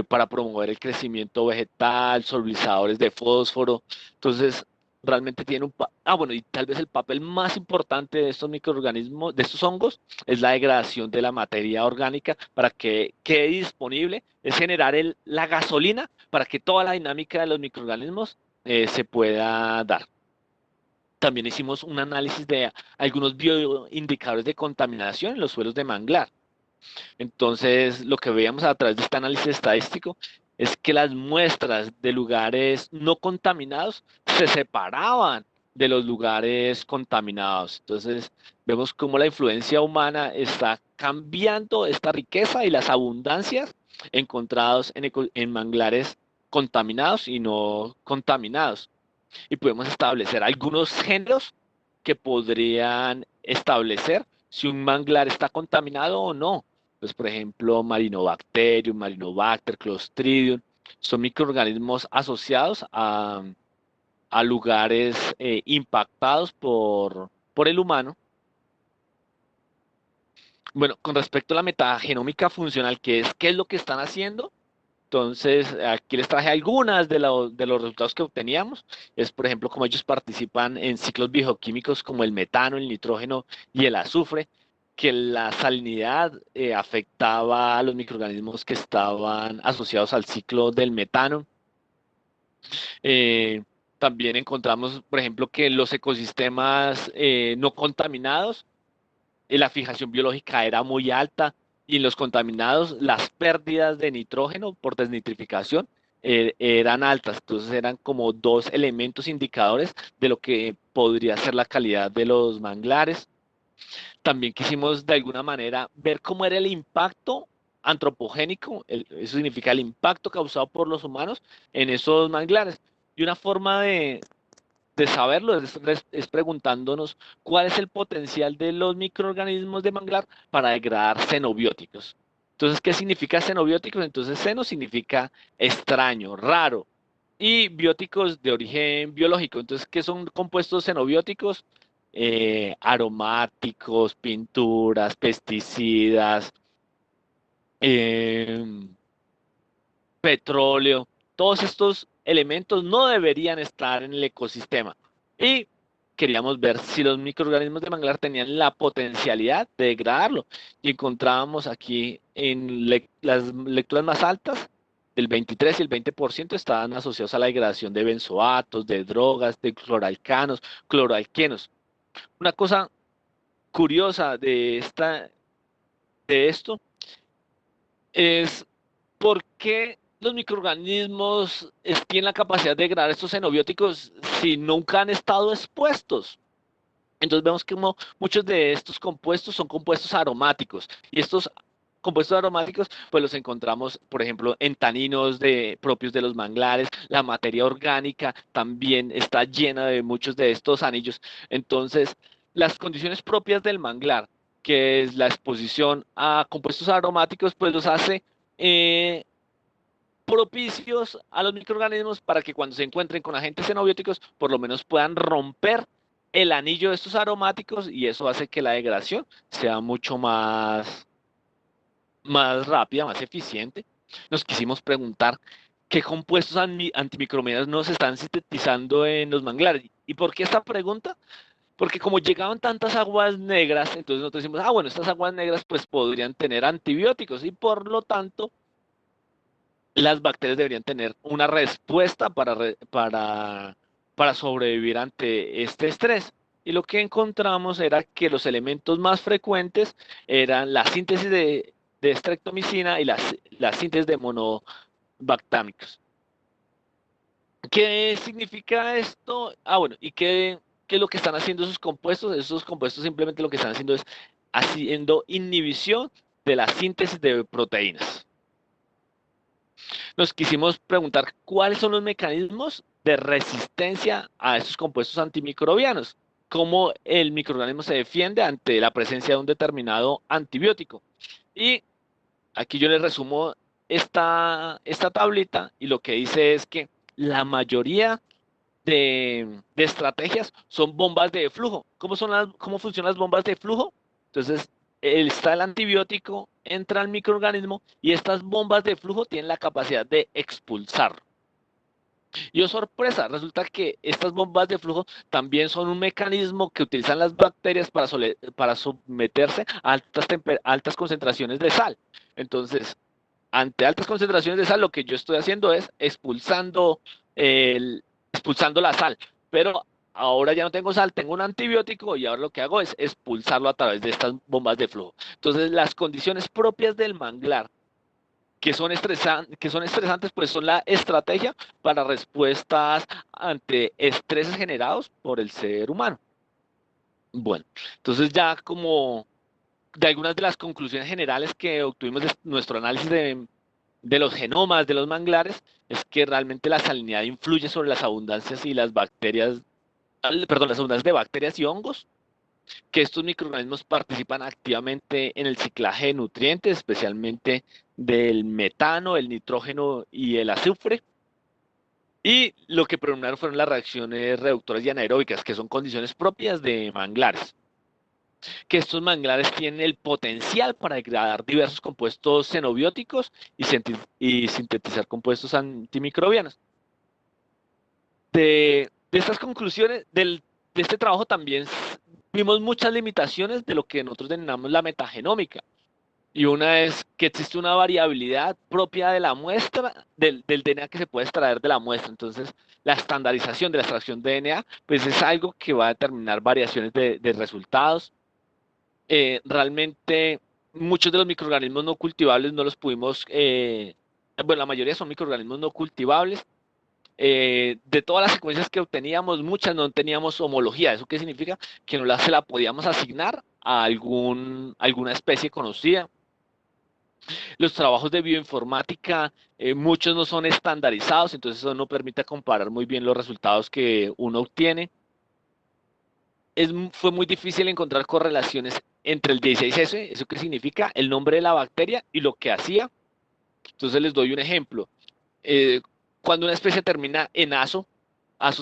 para promover el crecimiento vegetal, solubilizadores de fósforo. Entonces, realmente tiene bueno, y tal vez el papel más importante de estos microorganismos, de estos hongos, es la degradación de la materia orgánica para que quede disponible, es generar la gasolina para que toda la dinámica de los microorganismos se pueda dar. También hicimos un análisis de algunos bioindicadores de contaminación en los suelos de manglar. Entonces, lo que veíamos a través de este análisis estadístico es que las muestras de lugares no contaminados se separaban de los lugares contaminados. Entonces, vemos cómo la influencia humana está cambiando esta riqueza y las abundancias encontrados en manglares contaminados y no contaminados. Y podemos establecer algunos géneros que podrían establecer si un manglar está contaminado o no. Pues, por ejemplo, Marinobacterium, Marinobacter, Clostridium, son microorganismos asociados a lugares impactados por el humano. Bueno, con respecto a la metagenómica funcional, ¿qué es lo que están haciendo? Entonces, aquí les traje algunas de los resultados que obteníamos. Es, por ejemplo, cómo ellos participan en ciclos bioquímicos como el metano, el nitrógeno y el azufre, que la salinidad afectaba a los microorganismos que estaban asociados al ciclo del metano. Eh, También encontramos, por ejemplo, que los ecosistemas no contaminados, la fijación biológica era muy alta y en los contaminados las pérdidas de nitrógeno por desnitrificación eran altas. Entonces eran como dos elementos indicadores de lo que podría ser la calidad de los manglares. También quisimos de alguna manera ver cómo era el impacto antropogénico, eso significa el impacto causado por los humanos en esos manglares. Y una forma de saberlo es preguntándonos cuál es el potencial de los microorganismos de manglar para degradar xenobióticos. Entonces, ¿qué significa xenobióticos? Entonces, xeno significa extraño, raro, y bióticos de origen biológico. Entonces, ¿qué son compuestos xenobióticos? Aromáticos, pinturas, pesticidas, eh, petróleo, todos estos elementos no deberían estar en el ecosistema. Y queríamos ver si los microorganismos de manglar tenían la potencialidad de degradarlo. Y encontrábamos aquí en las lecturas más altas, del 23 y el 20% estaban asociados a la degradación de benzoatos, de drogas, de cloralcanos, cloroalquenos. Una cosa curiosa de esto es por qué los microorganismos tienen la capacidad de degradar estos xenobióticos si nunca han estado expuestos. Entonces vemos que muchos de estos compuestos son compuestos aromáticos y estos compuestos aromáticos pues los encontramos, por ejemplo, en taninos propios de los manglares. La materia orgánica también está llena de muchos de estos anillos. Entonces, las condiciones propias del manglar, que es la exposición a compuestos aromáticos, pues los hace eh, propicios a los microorganismos para que cuando se encuentren con agentes xenobióticos, por lo menos puedan romper el anillo de estos aromáticos y eso hace que la degradación sea mucho más rápida, más eficiente. Nos quisimos preguntar qué compuestos antimicrobianos nos están sintetizando en los manglares. ¿Y por qué esta pregunta? Porque como llegaban tantas aguas negras, entonces nosotros decimos, bueno, estas aguas negras pues podrían tener antibióticos y por lo tanto las bacterias deberían tener una respuesta para sobrevivir ante este estrés. Y lo que encontramos era que los elementos más frecuentes eran la síntesis de streptomicina y la síntesis de monobactámicos. ¿Qué significa esto? Bueno, ¿y qué es lo que están haciendo esos compuestos? Esos compuestos simplemente lo que están haciendo es haciendo inhibición de la síntesis de proteínas. Nos quisimos preguntar cuáles son los mecanismos de resistencia a estos compuestos antimicrobianos, cómo el microorganismo se defiende ante la presencia de un determinado antibiótico. Y aquí yo les resumo esta tablita y lo que dice es que la mayoría de estrategias son bombas de flujo. ¿Cómo funcionan las bombas de flujo? Entonces, está el antibiótico, entra al microorganismo y estas bombas de flujo tienen la capacidad de expulsar. Y oh sorpresa, resulta que estas bombas de flujo también son un mecanismo que utilizan las bacterias para someterse a altas concentraciones de sal. Entonces, ante altas concentraciones de sal, lo que yo estoy haciendo es expulsando la sal. Pero ahora ya no tengo sal, tengo un antibiótico y ahora lo que hago es expulsarlo a través de estas bombas de flujo. Entonces, las condiciones propias del manglar que son estresantes, pues son la estrategia para respuestas ante estreses generados por el ser humano. Bueno, entonces ya como de algunas de las conclusiones generales que obtuvimos de nuestro análisis de los genomas de los manglares, es que realmente la salinidad influye sobre las abundancias y las abundancias de bacterias y hongos. que estos microorganismos participan activamente en el ciclaje de nutrientes, especialmente del metano, el nitrógeno y el azufre. Y lo que predominaron fueron las reacciones reductoras y anaeróbicas, que son condiciones propias de manglares. Que estos manglares tienen el potencial para degradar diversos compuestos xenobióticos y sintetizar compuestos antimicrobianos. De estas conclusiones, de este trabajo también vimos muchas limitaciones de lo que nosotros denominamos la metagenómica. Y una es que existe una variabilidad propia de la muestra, del DNA que se puede extraer de la muestra. Entonces, la estandarización de la extracción de DNA, pues es algo que va a determinar variaciones de resultados. Realmente, muchos de los microorganismos no cultivables no los pudimos, bueno, la mayoría son microorganismos no cultivables. De todas las secuencias que obteníamos, muchas no teníamos homología. ¿Eso qué significa? Que no se la podíamos asignar a alguna especie conocida. Los trabajos de bioinformática, muchos no son estandarizados, entonces eso no permite comparar muy bien los resultados que uno obtiene. Fue muy difícil encontrar correlaciones entre el 16S, ¿eso qué significa? El nombre de la bacteria y lo que hacía. Entonces les doy un ejemplo. Cuando una especie termina en azo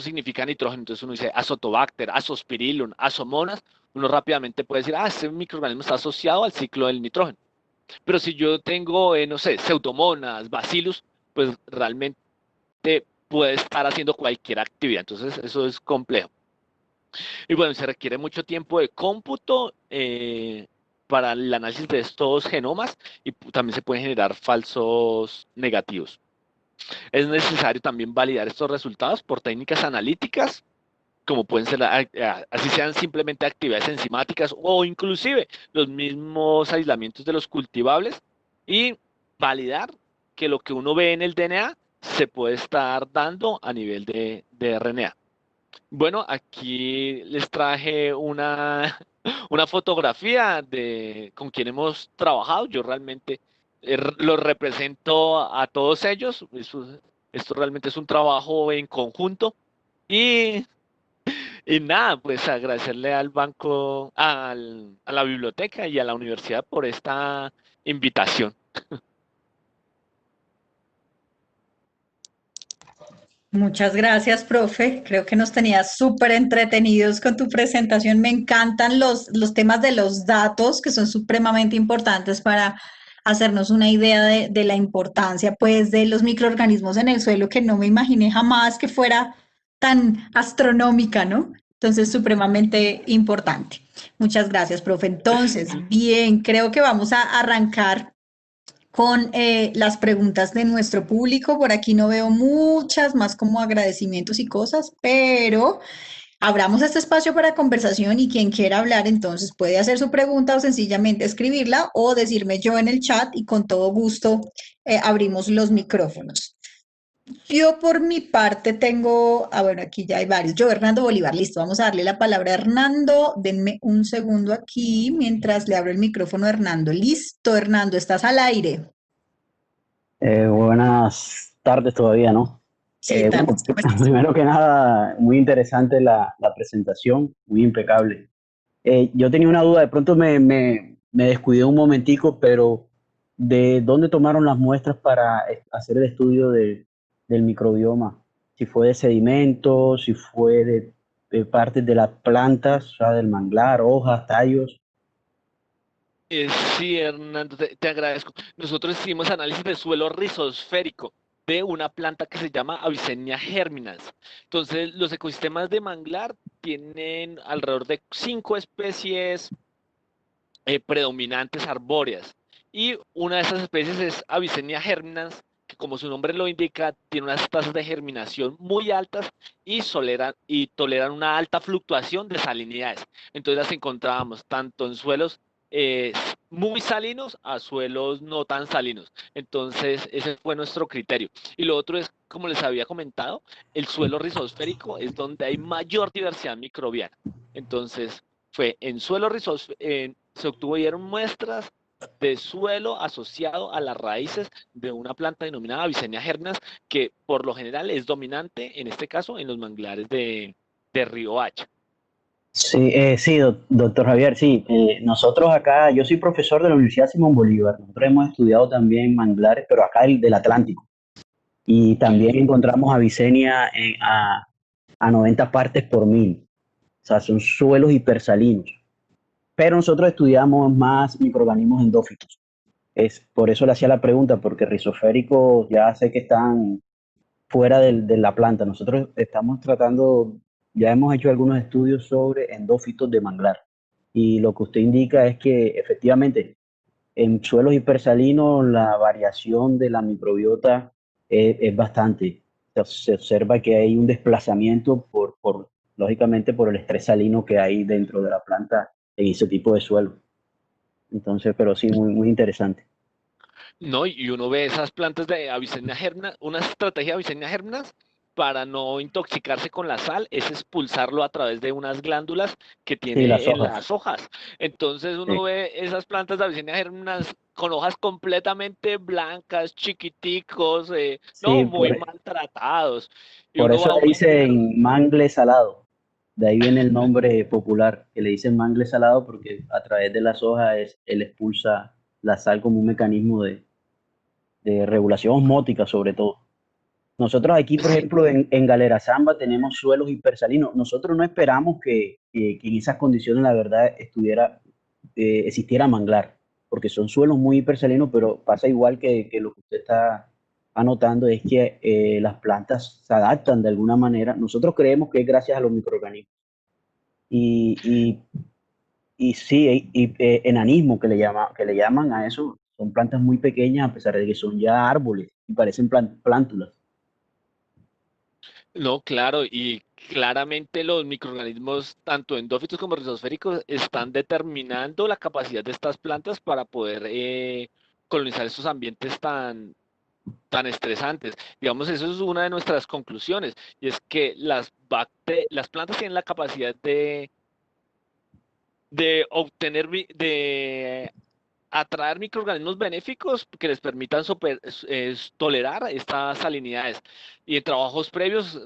significa nitrógeno, entonces uno dice Azotobacter, Azospirillum, Azomonas, uno rápidamente puede decir, este microorganismo está asociado al ciclo del nitrógeno. Pero si yo tengo, no sé, Pseudomonas, Bacillus, pues realmente puede estar haciendo cualquier actividad, entonces eso es complejo. Y bueno, se requiere mucho tiempo de cómputo para el análisis de estos genomas y también se pueden generar falsos negativos. Es necesario también validar estos resultados por técnicas analíticas, como pueden ser, así sean simplemente actividades enzimáticas o inclusive los mismos aislamientos de los cultivables, y validar que lo que uno ve en el DNA se puede estar dando a nivel de RNA. Bueno, aquí les traje una fotografía con quien hemos trabajado. Yo realmente los represento a todos ellos. Esto realmente es un trabajo en conjunto. Y nada, pues agradecerle al banco, a la biblioteca y a la universidad por esta invitación. Muchas gracias, profe. Creo que nos tenías súper entretenidos con tu presentación. Me encantan los temas de los datos, que son supremamente importantes para hacernos una idea de la importancia, pues, de los microorganismos en el suelo, que no me imaginé jamás que fuera tan astronómica, ¿no? Entonces, supremamente importante. Muchas gracias, profe. Entonces, bien, creo que vamos a arrancar con las preguntas de nuestro público. Por aquí no veo muchas, más como agradecimientos y cosas, pero abramos este espacio para conversación y quien quiera hablar entonces puede hacer su pregunta o sencillamente escribirla o decirme yo en el chat y con todo gusto abrimos los micrófonos. Yo por mi parte tengo, bueno, aquí ya hay varios. Yo, Hernando Bolívar, listo, vamos a darle la palabra a Hernando. Denme un segundo aquí mientras le abro el micrófono a Hernando. Listo, Hernando, estás al aire. Buenas tardes todavía, ¿no? Sí, Bueno, primero que nada, muy interesante la presentación, muy impecable. Yo tenía una duda, de pronto me descuidé un momentico, pero ¿de dónde tomaron las muestras para hacer el estudio del microbioma? Si fue de sedimentos, si fue de partes de las plantas, o sea, del manglar, hojas, tallos. Sí, Hernando, te agradezco. Nosotros hicimos análisis de suelo rizosférico de una planta que se llama Avicennia germinans. Entonces, los ecosistemas de manglar tienen alrededor de 5 especies predominantes arbóreas. Y una de esas especies es Avicennia germinans, que como su nombre lo indica, tiene unas tasas de germinación muy altas y toleran una alta fluctuación de salinidades. Entonces las encontrábamos tanto en suelos muy salinos a suelos no tan salinos. Entonces ese fue nuestro criterio. Y lo otro es, como les había comentado, el suelo rizosférico es donde hay mayor diversidad microbiana. Entonces fue en suelo rizosférico, se obtuvieron muestras de suelo asociado a las raíces de una planta denominada Avicennia germinans, que por lo general es dominante, en este caso, en los manglares de Río Hacha. Sí, sí, doctor Javier, sí. Nosotros acá, yo soy profesor de la Universidad Simón Bolívar. Nosotros hemos estudiado también manglares, pero acá del Atlántico. Y Ok. también encontramos Avicenia a 90 partes por mil. O sea, son suelos hipersalinos. Pero nosotros estudiamos más microorganismos endófitos. Es, por eso le hacía la pregunta, porque rizosféricos ya sé que están fuera de la planta. Nosotros estamos tratando, ya hemos hecho algunos estudios sobre endófitos de manglar. Y lo que usted indica es que efectivamente en suelos hipersalinos la variación de la microbiota es bastante. Se observa que hay un desplazamiento lógicamente, por el estrés salino que hay dentro de la planta en ese tipo de suelo. Entonces, pero sí, muy, muy interesante. No, y uno ve esas plantas de Avicennia germina, una estrategia de Avicennia germinas para no intoxicarse con la sal es expulsarlo a través de unas glándulas que Sí, las tiene en hojas. las hojas. Entonces uno Sí. ve esas plantas de Avicennia germinas con hojas completamente blancas, chiquiticos, no, Sí, muy maltratados. Y por uno eso va a le mirar. dicen mangle salado. De ahí viene el nombre popular, que le dicen mangle salado porque a través de las hojas él expulsa la sal como un mecanismo de regulación osmótica sobre todo. Nosotros aquí, por Sí, ejemplo, en Galera Zamba tenemos suelos hipersalinos. Nosotros no esperamos que en esas condiciones la verdad existiera manglar, porque son suelos muy hipersalinos, pero pasa igual que lo que usted está anotando, es que las plantas se adaptan de alguna manera. Nosotros creemos que es gracias a los microorganismos. Y, y, y sí, enanismo que le llaman a eso, son plantas muy pequeñas a pesar de que son ya árboles y parecen plántulas. no, claro, y claramente los microorganismos, tanto endófitos como rizosféricos, están determinando la capacidad de estas plantas para poder colonizar estos ambientes tan estresantes. Digamos, eso es una de nuestras conclusiones, y es que las plantas tienen la capacidad de obtener, de atraer microorganismos benéficos que les permitan tolerar estas salinidades. Y en trabajos previos,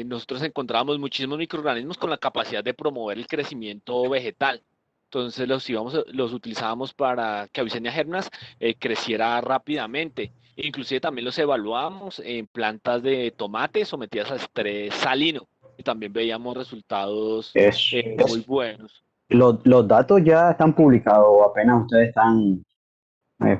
nosotros encontramos muchísimos microorganismos con la capacidad de promover el crecimiento vegetal. Entonces los utilizábamos para que Avicennia germinas creciera rápidamente. Inclusive también los evaluábamos en plantas de tomate sometidas a estrés salino y también veíamos resultados Es, muy buenos. los datos ya están publicados, o apenas ustedes están. eh,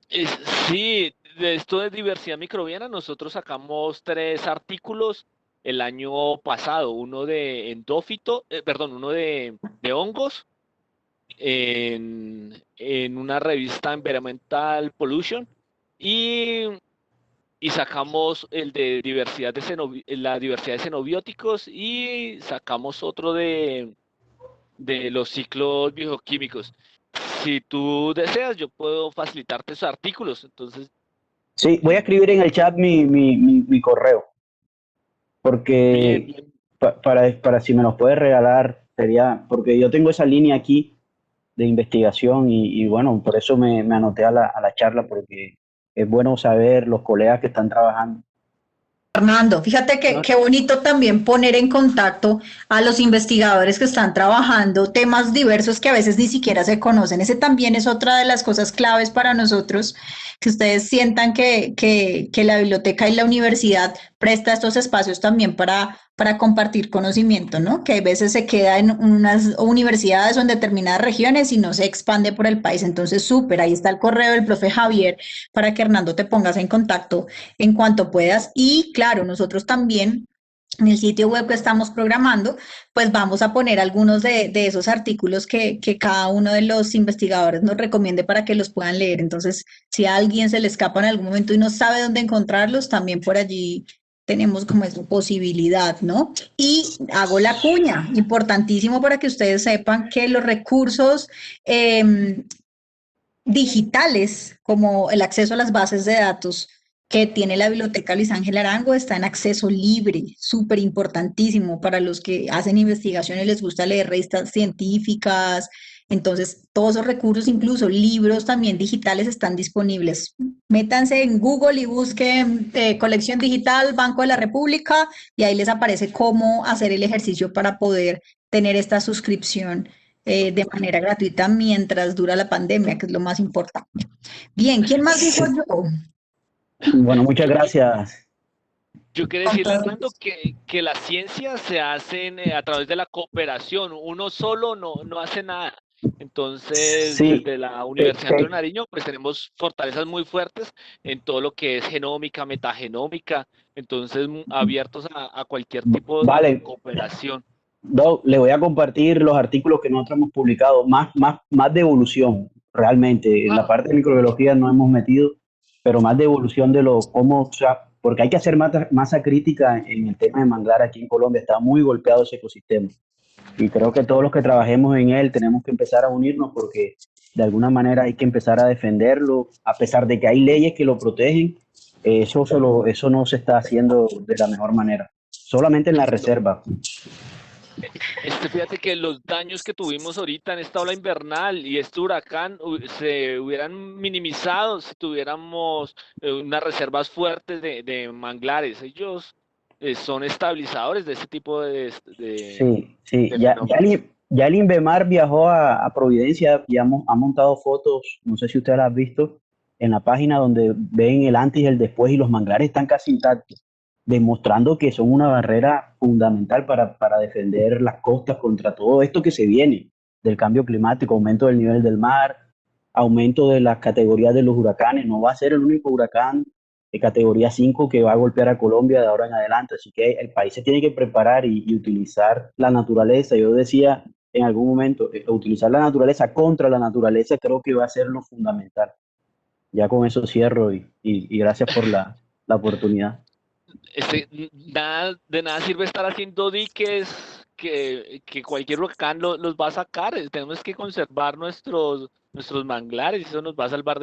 Es- sí, de esto de diversidad microbiana, nosotros sacamos 3 artículos el año pasado, uno de endófito, perdón, uno de hongos en una revista Environmental Pollution y, y sacamos el de la diversidad de xenobióticos y sacamos otro de los ciclos bioquímicos. Si tú deseas, yo puedo facilitarte esos artículos. Entonces, sí, voy a mm, escribir en el chat mi correo, bien, porque bien. para si me los puedes regalar, sería, porque yo tengo esa línea aquí de investigación y bueno, por eso me anoté a la charla, porque es bueno saber los colegas que están trabajando. Fernando, fíjate que No, qué bonito también poner en contacto a los investigadores que están trabajando temas diversos que a veces ni siquiera se conocen. Ese también es otra de las cosas claves para nosotros, que ustedes sientan que la biblioteca y la universidad presta estos espacios también para compartir conocimiento, ¿no? Que a veces se queda en unas universidades o en determinadas regiones y no se expande por el país. Entonces, súper, ahí está el correo del profe Javier para que Hernando te pongas en contacto en cuanto puedas. Y claro, nosotros también en el sitio web que estamos programando, pues vamos a poner algunos de esos artículos que cada uno de los investigadores nos recomiende para que los puedan leer. Entonces, si a alguien se le escapa en algún momento y no sabe dónde encontrarlos, también por allí tenemos como esa posibilidad, ¿no? Y hago la cuña, importantísimo para que ustedes sepan que los recursos digitales, como el acceso a las bases de datos que tiene la Biblioteca Luis Ángel Arango, está en acceso libre, súper importantísimo para los que hacen investigación y les gusta leer revistas científicas, Entonces, todos esos recursos, incluso libros también digitales, están disponibles. Métanse en Google y busquen colección digital Banco de la República y ahí les aparece cómo hacer el ejercicio para poder tener esta suscripción de manera gratuita mientras dura la pandemia, que es lo más importante. Bien, ¿quién más dijo Sí. yo? Bueno, muchas Yo, gracias. yo quería Con decirle, todo Armando, gusto. que las ciencias se hacen a través de la cooperación. Uno solo no hace nada. Entonces, Sí, desde la te, Universidad Antonio te- Nariño, pues tenemos fortalezas muy fuertes en todo lo que es genómica, metagenómica. Entonces, abiertos a cualquier tipo de vale, cooperación. Doc, le voy a compartir los artículos que nosotros hemos publicado, más de evolución, realmente. En la Ah, parte de microbiología no hemos metido, pero más de evolución de lo cómo, o sea, porque hay que hacer masa crítica en el tema de manglar aquí en Colombia. Está muy golpeado ese ecosistema. Y creo que todos los que trabajemos en él tenemos que empezar a unirnos porque de alguna manera hay que empezar a defenderlo, a pesar de que hay leyes que lo protegen, eso no se está haciendo de la mejor manera, solamente en la no. reserva. Fíjate que los daños que tuvimos ahorita en esta ola invernal y este huracán se hubieran minimizado si tuviéramos unas reservas fuertes de manglares. Ellos son estabilizadores de este tipo Sí, sí, de fenómenos. ya el Inbemar viajó a Providencia y ha montado fotos, no sé si usted las ha visto, en la página donde ven el antes y el después y los manglares están casi intactos, demostrando que son una barrera fundamental para defender las costas contra todo esto que se viene del cambio climático, aumento del nivel del mar, aumento de las categorías de los huracanes. No va a ser el único huracán de categoría 5 que va a golpear a Colombia de ahora en adelante. Así que el país se tiene que preparar y utilizar la naturaleza. Yo decía en algún momento, utilizar la naturaleza contra la naturaleza creo que va a ser lo fundamental. Ya con eso cierro y gracias por la oportunidad. De nada sirve estar haciendo diques que cualquier huracán los va a sacar. Tenemos que conservar nuestros manglares y eso nos va a salvar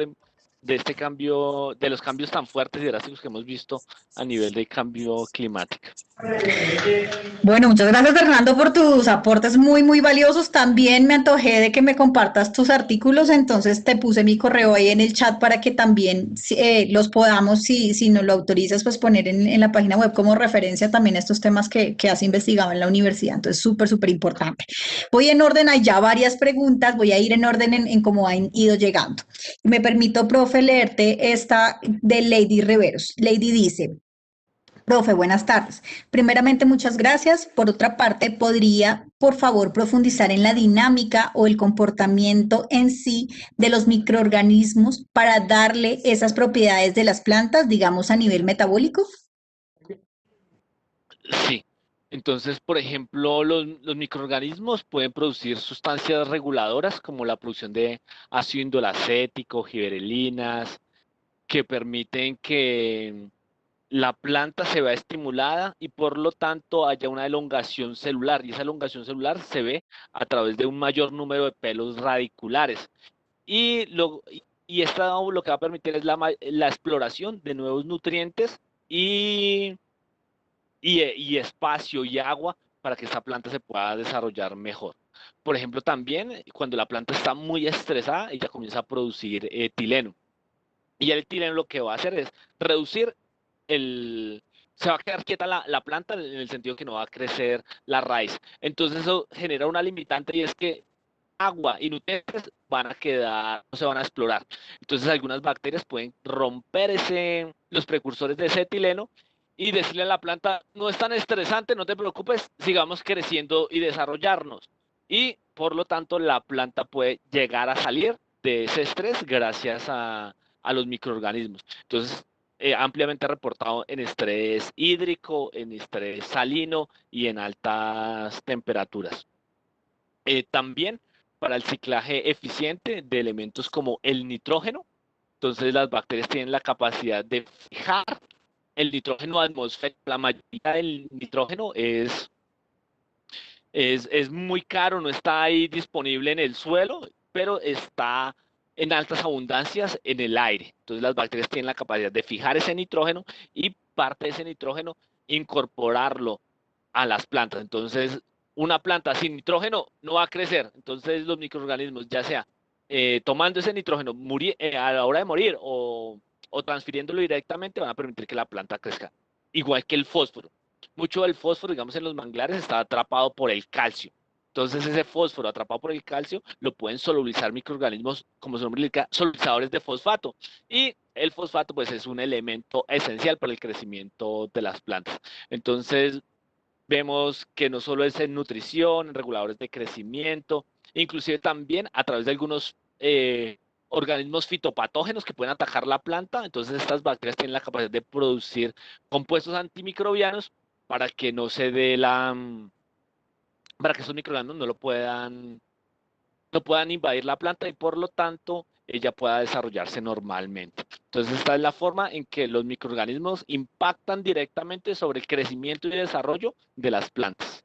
de este cambio, de los cambios tan fuertes y drásticos que hemos visto a nivel de cambio climático. Bueno, muchas gracias Fernando por tus aportes muy valiosos. También me antojé de que me compartas tus artículos, entonces te puse mi correo ahí en el chat para que también los podamos, si nos lo autorizas, pues poner en la página web como referencia también estos temas que has investigado en la universidad. Entonces, súper importante. Voy en orden, hay ya varias preguntas, voy a ir en orden en cómo han ido llegando. Me permito, profe, leerte esta de Lady Riveros. Lady dice... Profe, buenas tardes. Primeramente, muchas gracias. Por otra parte, ¿podría, por favor, profundizar en la dinámica o el comportamiento en sí de los microorganismos para darle esas propiedades de las plantas, digamos, a nivel metabólico? Sí. Entonces, por ejemplo, los microorganismos pueden producir sustancias reguladoras como la producción de ácido indolacético, giberelinas, que permiten que la planta se vea estimulada y por lo tanto haya una elongación celular y esa elongación celular se ve a través de un mayor número de pelos radiculares y esto lo que va a permitir es la exploración de nuevos nutrientes y, y espacio y agua para que esta planta se pueda desarrollar mejor. Por ejemplo, también cuando la planta está muy estresada, ella comienza a producir etileno. Y el etileno lo que va a hacer es reducir se va a quedar quieta la planta en el sentido que no va a crecer la raíz. Entonces eso genera una limitante y es que agua y nutrientes van a quedar, no se van a explorar. Entonces algunas bacterias pueden romper los precursores de ese etileno y decirle a la planta, no es tan estresante, no te preocupes, sigamos creciendo y desarrollarnos. Y por lo tanto la planta puede llegar a salir de ese estrés gracias a los microorganismos. Entonces, ampliamente reportado en estrés hídrico, en estrés salino y en altas temperaturas. También para el ciclaje eficiente de elementos como el nitrógeno. Entonces las bacterias tienen la capacidad de fijar el nitrógeno atmosférico. La mayoría del nitrógeno es muy caro, no está ahí disponible en el suelo, pero está en altas abundancias en el aire. Entonces las bacterias tienen la capacidad de fijar ese nitrógeno y parte de ese nitrógeno incorporarlo a las plantas. Entonces una planta sin nitrógeno no va a crecer. Entonces los microorganismos, ya sea tomando ese nitrógeno a la hora de morir o transfiriéndolo directamente, van a permitir que la planta crezca. Igual que el fósforo. Mucho del fósforo, digamos, en los manglares está atrapado por el calcio. Entonces ese fósforo atrapado por el calcio lo pueden solubilizar microorganismos, como su nombre indica, solubilizadores de fosfato. Y el fosfato pues es un elemento esencial para el crecimiento de las plantas. Entonces vemos que no solo es en nutrición, en reguladores de crecimiento, inclusive también a través de algunos organismos fitopatógenos que pueden atacar la planta. Entonces estas bacterias tienen la capacidad de producir compuestos antimicrobianos para que no se dé para que esos microorganismos no puedan invadir la planta y por lo tanto ella pueda desarrollarse normalmente. Entonces esta es la forma en que los microorganismos impactan directamente sobre el crecimiento y desarrollo de las plantas.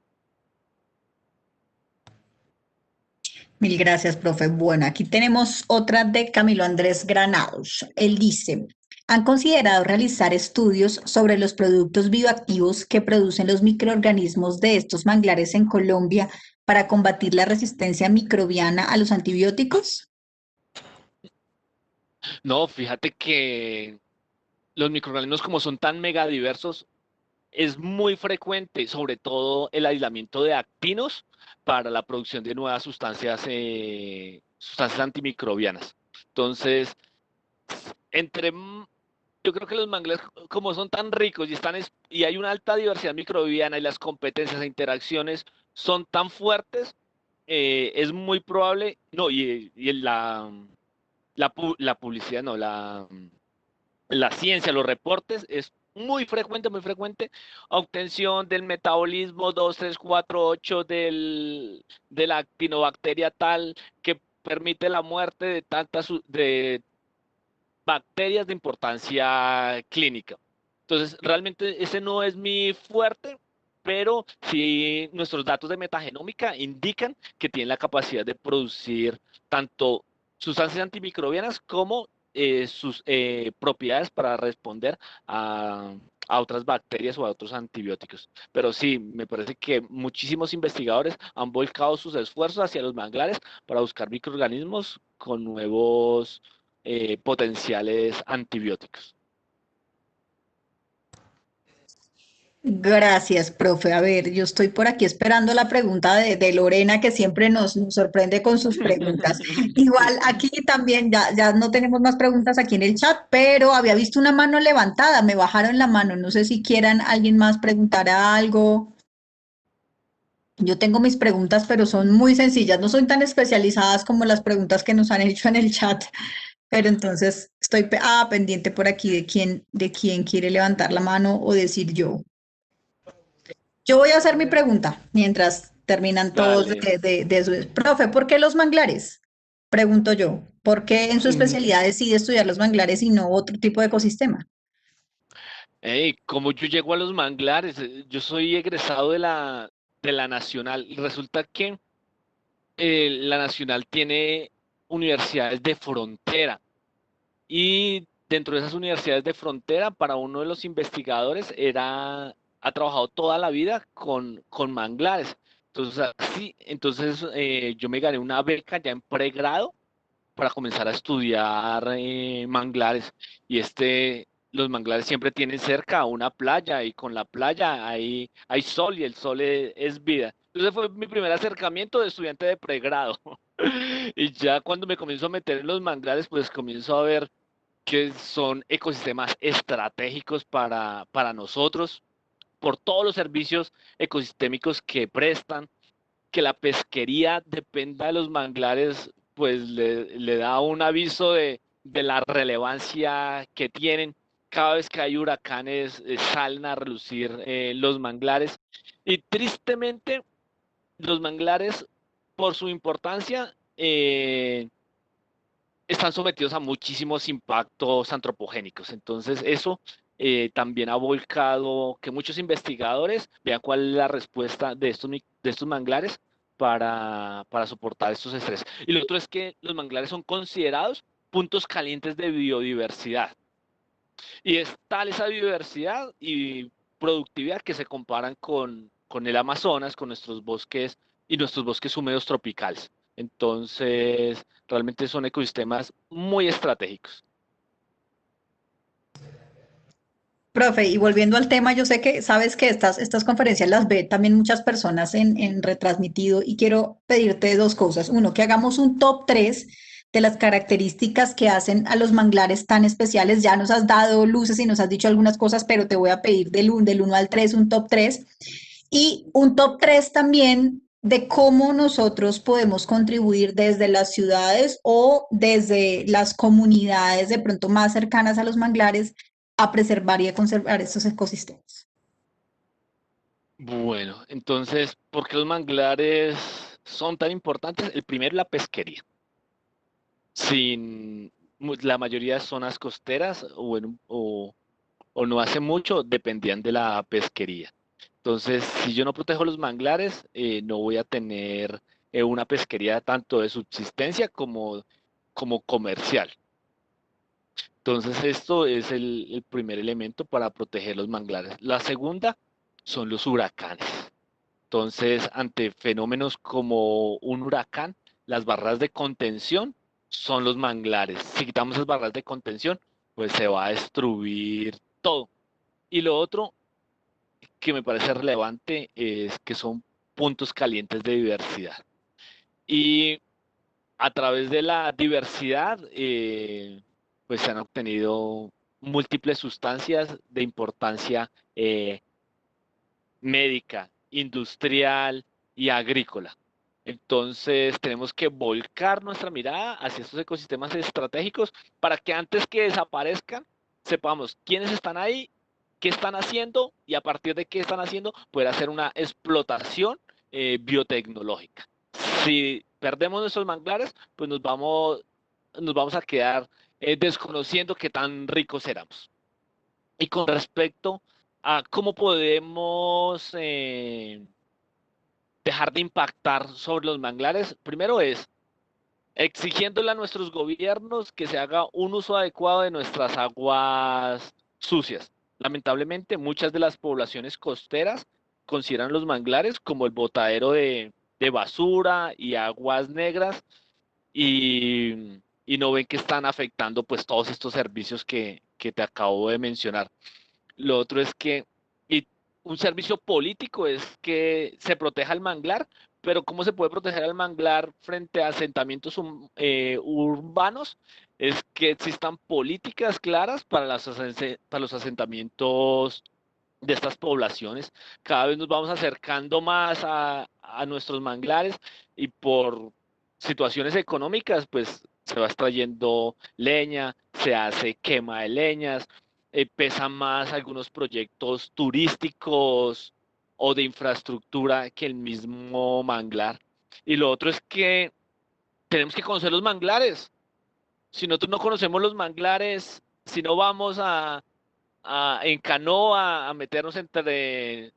Mil gracias, profe. Bueno, aquí tenemos otra de Camilo Andrés Granados. Él dice, ¿han considerado realizar estudios sobre los productos bioactivos que producen los microorganismos de estos manglares en Colombia para combatir la resistencia microbiana a los antibióticos? No, fíjate que los microorganismos como son tan megadiversos, es muy frecuente, sobre todo el aislamiento de actinos para la producción de nuevas sustancias antimicrobianas. Entonces, yo creo que los manglares, como son tan ricos y hay una alta diversidad microbiana y las competencias e interacciones son tan fuertes, es muy probable, no, y la publicidad, no, la ciencia, los reportes, es muy frecuente, obtención del metabolismo 2348 de la actinobacteria tal que permite la muerte de de bacterias de importancia clínica. Entonces, realmente ese no es mi fuerte, pero sí nuestros datos de metagenómica indican que tienen la capacidad de producir tanto sustancias antimicrobianas como sus propiedades para responder a otras bacterias o a otros antibióticos. Pero sí, me parece que muchísimos investigadores han volcado sus esfuerzos hacia los manglares para buscar microorganismos con nuevos potenciales antibióticos. Gracias, profe. A ver, yo estoy por aquí esperando la pregunta de Lorena, que siempre nos sorprende con sus preguntas. Igual aquí también ya no tenemos más preguntas aquí en el chat, pero había visto una mano levantada, me bajaron la mano. No sé si quieran alguien más preguntar algo. Yo tengo mis preguntas, pero son muy sencillas, no son tan especializadas como las preguntas que nos han hecho en el chat. Pero entonces estoy pendiente por aquí de quién quiere levantar la mano o decir yo. Yo voy a hacer mi pregunta mientras terminan todos Dale. de su... Profe, ¿por qué los manglares? Pregunto yo. ¿Por qué en su especialidad decide estudiar los manglares y no otro tipo de ecosistema? Como yo llego a los manglares, yo soy egresado de la Nacional y resulta que la Nacional tiene universidades de frontera y dentro de esas universidades de frontera, para uno de los investigadores ha trabajado toda la vida con manglares. Entonces, yo me gané una beca ya en pregrado para comenzar a estudiar manglares. Y los manglares siempre tienen cerca una playa y con la playa hay sol y el sol es vida. Entonces fue mi primer acercamiento de estudiante de pregrado. Y ya cuando me comienzo a meter en los manglares, pues comienzo a ver que son ecosistemas estratégicos para nosotros por todos los servicios ecosistémicos que prestan, que la pesquería dependa de los manglares, pues le da un aviso de la relevancia que tienen. Cada vez que hay huracanes, salen a relucir los manglares. Y tristemente, los manglares, por su importancia, están sometidos a muchísimos impactos antropogénicos. Entonces, eso también ha volcado que muchos investigadores vean cuál es la respuesta de estos manglares para soportar estos estrés. Y lo otro es que los manglares son considerados puntos calientes de biodiversidad. Y es tal esa biodiversidad y productividad que se comparan con el Amazonas, con nuestros bosques y nuestros bosques húmedos tropicales. Entonces, realmente son ecosistemas muy estratégicos. Profe, y volviendo al tema, yo sé que sabes que estas conferencias las ve también muchas personas en retransmitido y quiero pedirte dos cosas. Uno, que hagamos un top 3 de las características que hacen a los manglares tan especiales. Ya nos has dado luces y nos has dicho algunas cosas, pero te voy a pedir del 1 al 3 un top 3 y un top 3 también de cómo nosotros podemos contribuir desde las ciudades o desde las comunidades de pronto más cercanas a los manglares a preservar y a conservar estos ecosistemas. Bueno, entonces, ¿por qué los manglares son tan importantes? El primero, la pesquería. Sin la mayoría de zonas costeras o no hace mucho dependían de la pesquería. Entonces, si yo no protejo los manglares, no voy a tener una pesquería tanto de subsistencia como comercial. Entonces, esto es el primer elemento para proteger los manglares. La segunda son los huracanes. Entonces, ante fenómenos como un huracán, las barras de contención son los manglares. Si quitamos esas barras de contención, pues se va a destruir todo. Y lo otro que me parece relevante es que son puntos calientes de diversidad. Y a través de la diversidad, pues se han obtenido múltiples sustancias de importancia médica, industrial y agrícola. Entonces tenemos que volcar nuestra mirada hacia estos ecosistemas estratégicos para que antes que desaparezcan, sepamos quiénes están ahí, qué están haciendo y a partir de qué están haciendo, poder hacer una explotación biotecnológica. Si perdemos nuestros manglares, pues nos vamos a quedar desconociendo qué tan ricos éramos. Y con respecto a cómo podemos dejar de impactar sobre los manglares, primero es exigiéndole a nuestros gobiernos que se haga un uso adecuado de nuestras aguas sucias. Lamentablemente, muchas de las poblaciones costeras consideran los manglares como el botadero de basura y aguas negras y no ven que están afectando pues todos estos servicios que te acabo de mencionar. Lo otro es que, y un servicio político es que se proteja el manglar, pero ¿cómo se puede proteger el manglar frente a asentamientos urbanos? Es que existan políticas claras para, para los asentamientos de estas poblaciones. Cada vez nos vamos acercando más a nuestros manglares y por situaciones económicas, pues se va extrayendo leña, se hace quema de leñas, pesan más algunos proyectos turísticos o de infraestructura que el mismo manglar. Y lo otro es que tenemos que conocer los manglares. Si nosotros no conocemos los manglares, si no vamos en canoa a meternos entre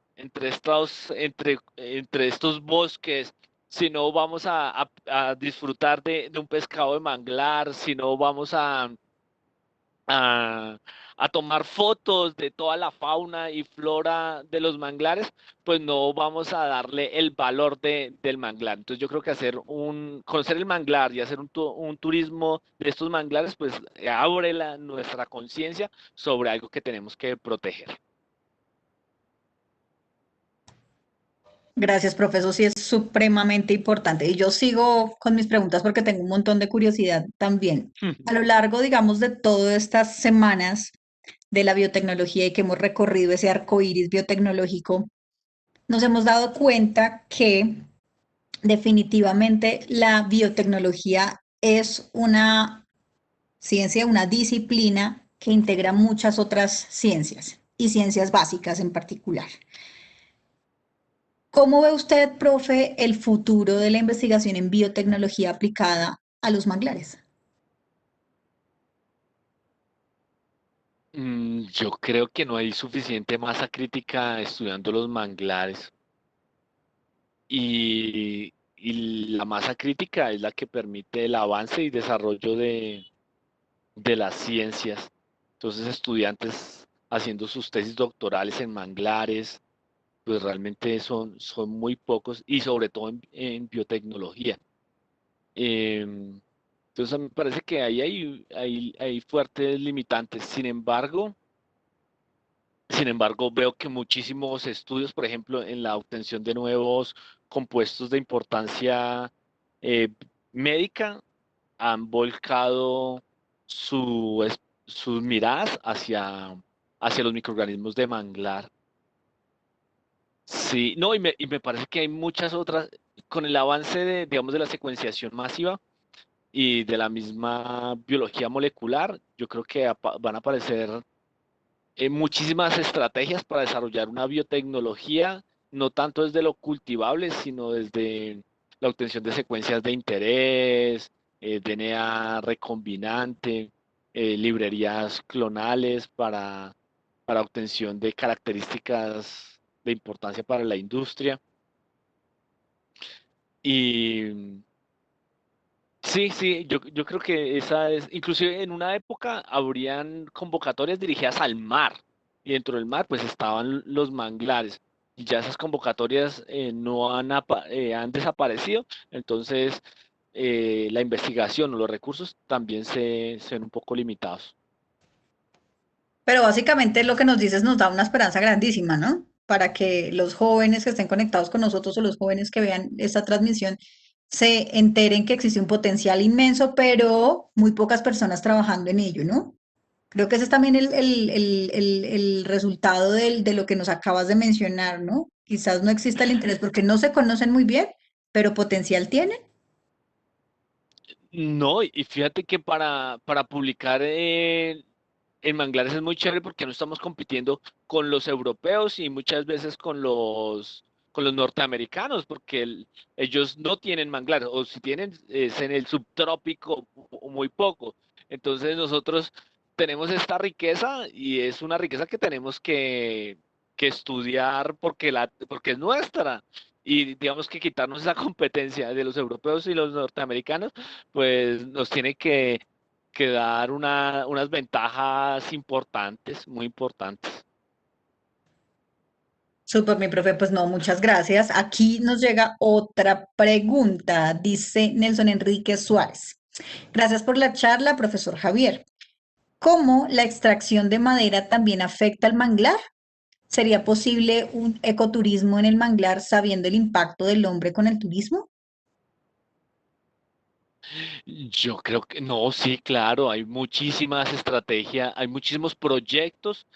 estos bosques, si no vamos a disfrutar de un pescado de manglar, si no vamos a, a tomar fotos de toda la fauna y flora de los manglares, pues no vamos a darle el valor del manglar. Entonces yo creo que conocer el manglar y hacer un turismo de estos manglares, pues abre nuestra conciencia sobre algo que tenemos que proteger. Gracias, profesor. Sí, es supremamente importante. Y yo sigo con mis preguntas porque tengo un montón de curiosidad también. A lo largo, digamos, de todas estas semanas de la biotecnología y que hemos recorrido ese arco iris biotecnológico, nos hemos dado cuenta que definitivamente la biotecnología es una ciencia, una disciplina que integra muchas otras ciencias y ciencias básicas en particular. ¿Cómo ve usted, profe, el futuro de la investigación en biotecnología aplicada a los manglares? Yo creo que no hay suficiente masa crítica estudiando los manglares y la masa crítica es la que permite el avance y desarrollo de las ciencias. Entonces, estudiantes haciendo sus tesis doctorales en manglares, pues realmente son muy pocos y sobre todo en biotecnología. Entonces a mí me parece que ahí hay fuertes limitantes. Sin embargo, veo que muchísimos estudios, por ejemplo, en la obtención de nuevos compuestos de importancia eh, médica, han volcado sus miradas hacia los microorganismos de manglar. Sí, no, y me parece que hay muchas otras, con el avance digamos, de la secuenciación masiva y de la misma biología molecular, yo creo que van a aparecer muchísimas estrategias para desarrollar una biotecnología, no tanto desde lo cultivable, sino desde la obtención de secuencias de interés, DNA recombinante, librerías clonales para obtención de características de importancia para la industria. Y sí, sí, yo creo que esa es, inclusive en una época habrían convocatorias dirigidas al mar, y dentro del mar pues estaban los manglares, y ya esas convocatorias no han desaparecido, entonces la investigación o los recursos también se ven un poco limitados. Pero básicamente lo que nos dices nos da una esperanza grandísima, ¿no? Para que los jóvenes que estén conectados con nosotros o los jóvenes que vean esta transmisión se enteren que existe un potencial inmenso, pero muy pocas personas trabajando en ello, ¿no? Creo que ese es también el resultado de lo que nos acabas de mencionar, ¿no? Quizás no exista el interés porque no se conocen muy bien, pero potencial tienen. No, y fíjate que para publicar en manglares es muy chévere porque no estamos compitiendo con los europeos y muchas veces con los norteamericanos, porque ellos no tienen manglares, o si tienen es en el subtrópico o muy poco. Entonces nosotros tenemos esta riqueza y es una riqueza que tenemos que estudiar porque es nuestra. Y digamos que quitarnos esa competencia de los europeos y los norteamericanos, pues nos tiene que dar unas ventajas importantes, muy importantes. Súper, mi profe, pues no, muchas gracias. Aquí nos llega otra pregunta, dice Nelson Enrique Suárez. Gracias por la charla, profesor Javier. ¿Cómo la extracción de madera también afecta al manglar? ¿Sería posible un ecoturismo en el manglar sabiendo el impacto del hombre con el turismo? Yo creo que no, sí, claro, hay muchísimas estrategias, hay muchísimos proyectos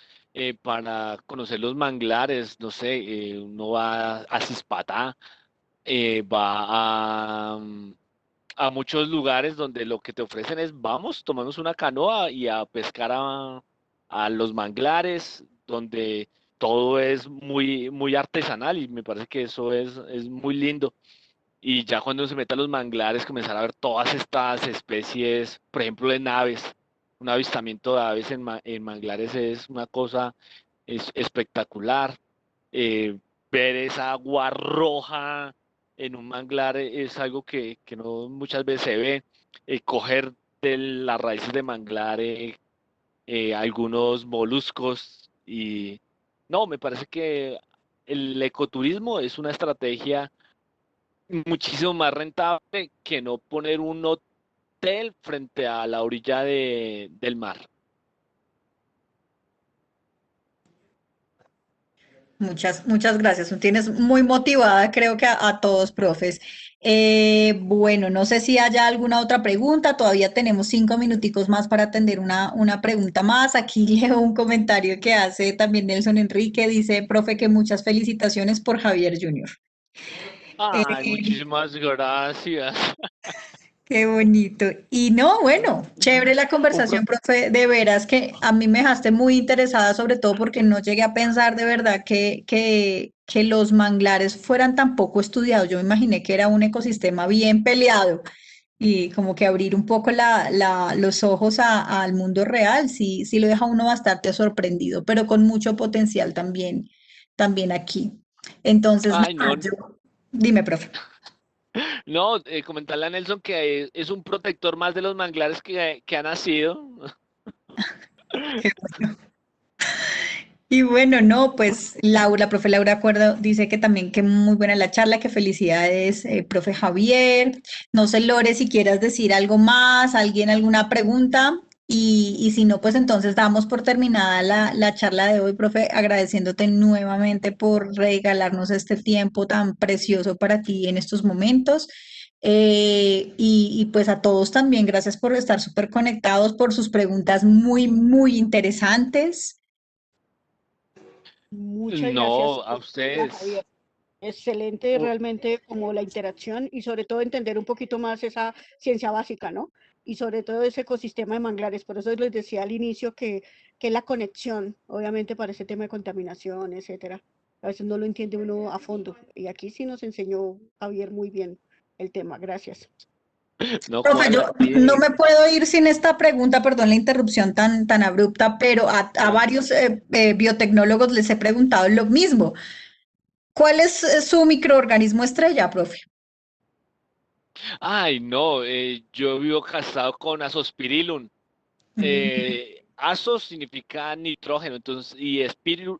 para conocer los manglares, no sé, uno va a Cispatá, va a muchos lugares donde lo que te ofrecen es, vamos, tomamos una canoa y a pescar a los manglares, donde todo es muy, muy artesanal y me parece que eso es muy lindo. Y ya cuando se meta a los manglares, comenzar a ver todas estas especies, por ejemplo, de naves. Un avistamiento de aves en manglares es una cosa espectacular. Eh, Ver esa agua roja en un manglar es algo que no muchas veces se ve. Coger de las raíces de manglar algunos moluscos y no, me parece que el ecoturismo es una estrategia muchísimo más rentable que no poner un hotel frente a la orilla del mar. Muchas gracias. Tú tienes muy motivada, creo que a todos, profes. Bueno, no sé si haya alguna otra pregunta. Todavía tenemos 5 minuticos más para atender una pregunta más. Aquí leo un comentario que hace también Nelson Enrique. Dice, profe, que muchas felicitaciones por Javier Junior. Ay, muchísimas gracias. Qué bonito. Y no, bueno, chévere la Un conversación, pro- profe. De veras que a mí me dejaste muy interesada, sobre todo porque no llegué a pensar de verdad que los manglares fueran tan poco estudiados. Yo me imaginé que era un ecosistema bien peleado y como que abrir un poco los ojos al mundo real, sí, sí lo deja a uno bastante sorprendido, pero con mucho potencial también aquí. Entonces, Ay, no, nada, dime, profe. no, comentarle a Nelson que es un protector más de los manglares que ha nacido. Y bueno, no, pues Laura, profe Laura Acuerdo dice que también que muy buena la charla, que felicidades, profe Javier. No sé, Lore, si quieras decir algo más, alguien alguna pregunta. Y si no, pues entonces damos por terminada la charla de hoy, profe, agradeciéndote nuevamente por regalarnos este tiempo tan precioso para ti en estos momentos. Y pues a todos también, gracias por estar súper conectados, por sus preguntas muy, muy interesantes. Muchas gracias, No, a Javier. ustedes. Excelente realmente como la interacción y sobre todo entender un poquito más esa ciencia básica, ¿no? Y sobre todo ese ecosistema de manglares. Por eso les decía al inicio que la conexión, obviamente para ese tema de contaminación, etcétera. A veces no lo entiende uno a fondo. Y aquí sí nos enseñó Javier muy bien el tema. Gracias. No, Profe, yo cuál, no aquí. me puedo ir sin esta pregunta, perdón la interrupción tan abrupta, pero a varios biotecnólogos les he preguntado lo mismo. ¿Cuál es su microorganismo estrella, profe? Ay, no, yo vivo casado con Azospirillum. Mm, Azo significa nitrógeno, entonces, y spirillum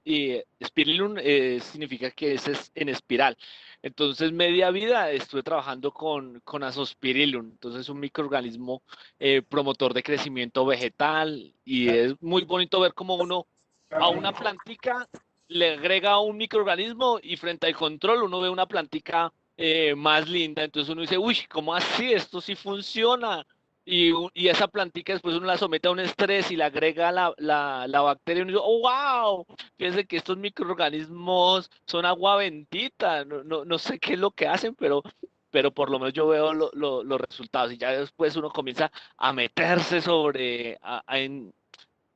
significa que es en espiral. Entonces, media vida estuve trabajando con Azospirillum, entonces un microorganismo promotor de crecimiento vegetal, y es muy bonito ver cómo uno a una plantica le agrega un microorganismo y frente al control uno ve una plantica más linda, entonces uno dice, uy, ¿cómo así? Esto sí funciona. Y esa plantica después uno la somete a un estrés y le agrega la bacteria y uno dice, oh, wow, fíjense que estos microorganismos son agua bendita, no sé qué es lo que hacen, pero por lo menos yo veo los resultados y ya después uno comienza a meterse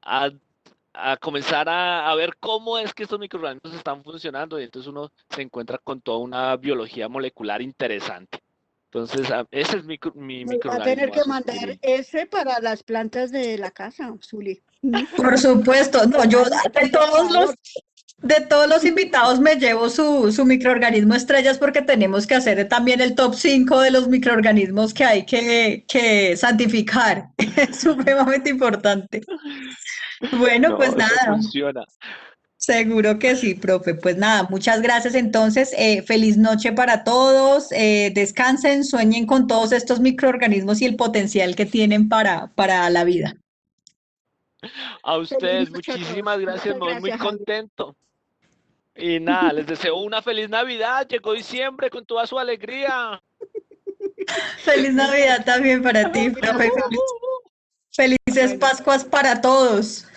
a, a comenzar a ver cómo es que estos microorganismos están funcionando y entonces uno se encuentra con toda una biología molecular interesante. Entonces, ese es mi Nos va a tener microorganismo, que mandar Azospirillum. ese para las plantas de la casa, Zuli. por supuesto, no, yo Totalmente, por favor. de todos los invitados me llevo su microorganismo estrellas porque tenemos que hacer también el top 5 de los microorganismos que hay que santificar. Es supremamente importante. Bueno, pues No, eso nada. funciona. Seguro que sí, profe. Pues nada, muchas gracias. Entonces, feliz noche para todos. Descansen, sueñen con todos estos microorganismos y el potencial que tienen para la vida. A Feliz ustedes, noche a todos. muchísimas gracias, Muchas me voy muy gracias, Javier. contento. Y nada, les deseo una feliz Navidad. Llegó diciembre con toda su alegría. Feliz Navidad también para ti, profe. Felices Bueno. Pascuas para todos.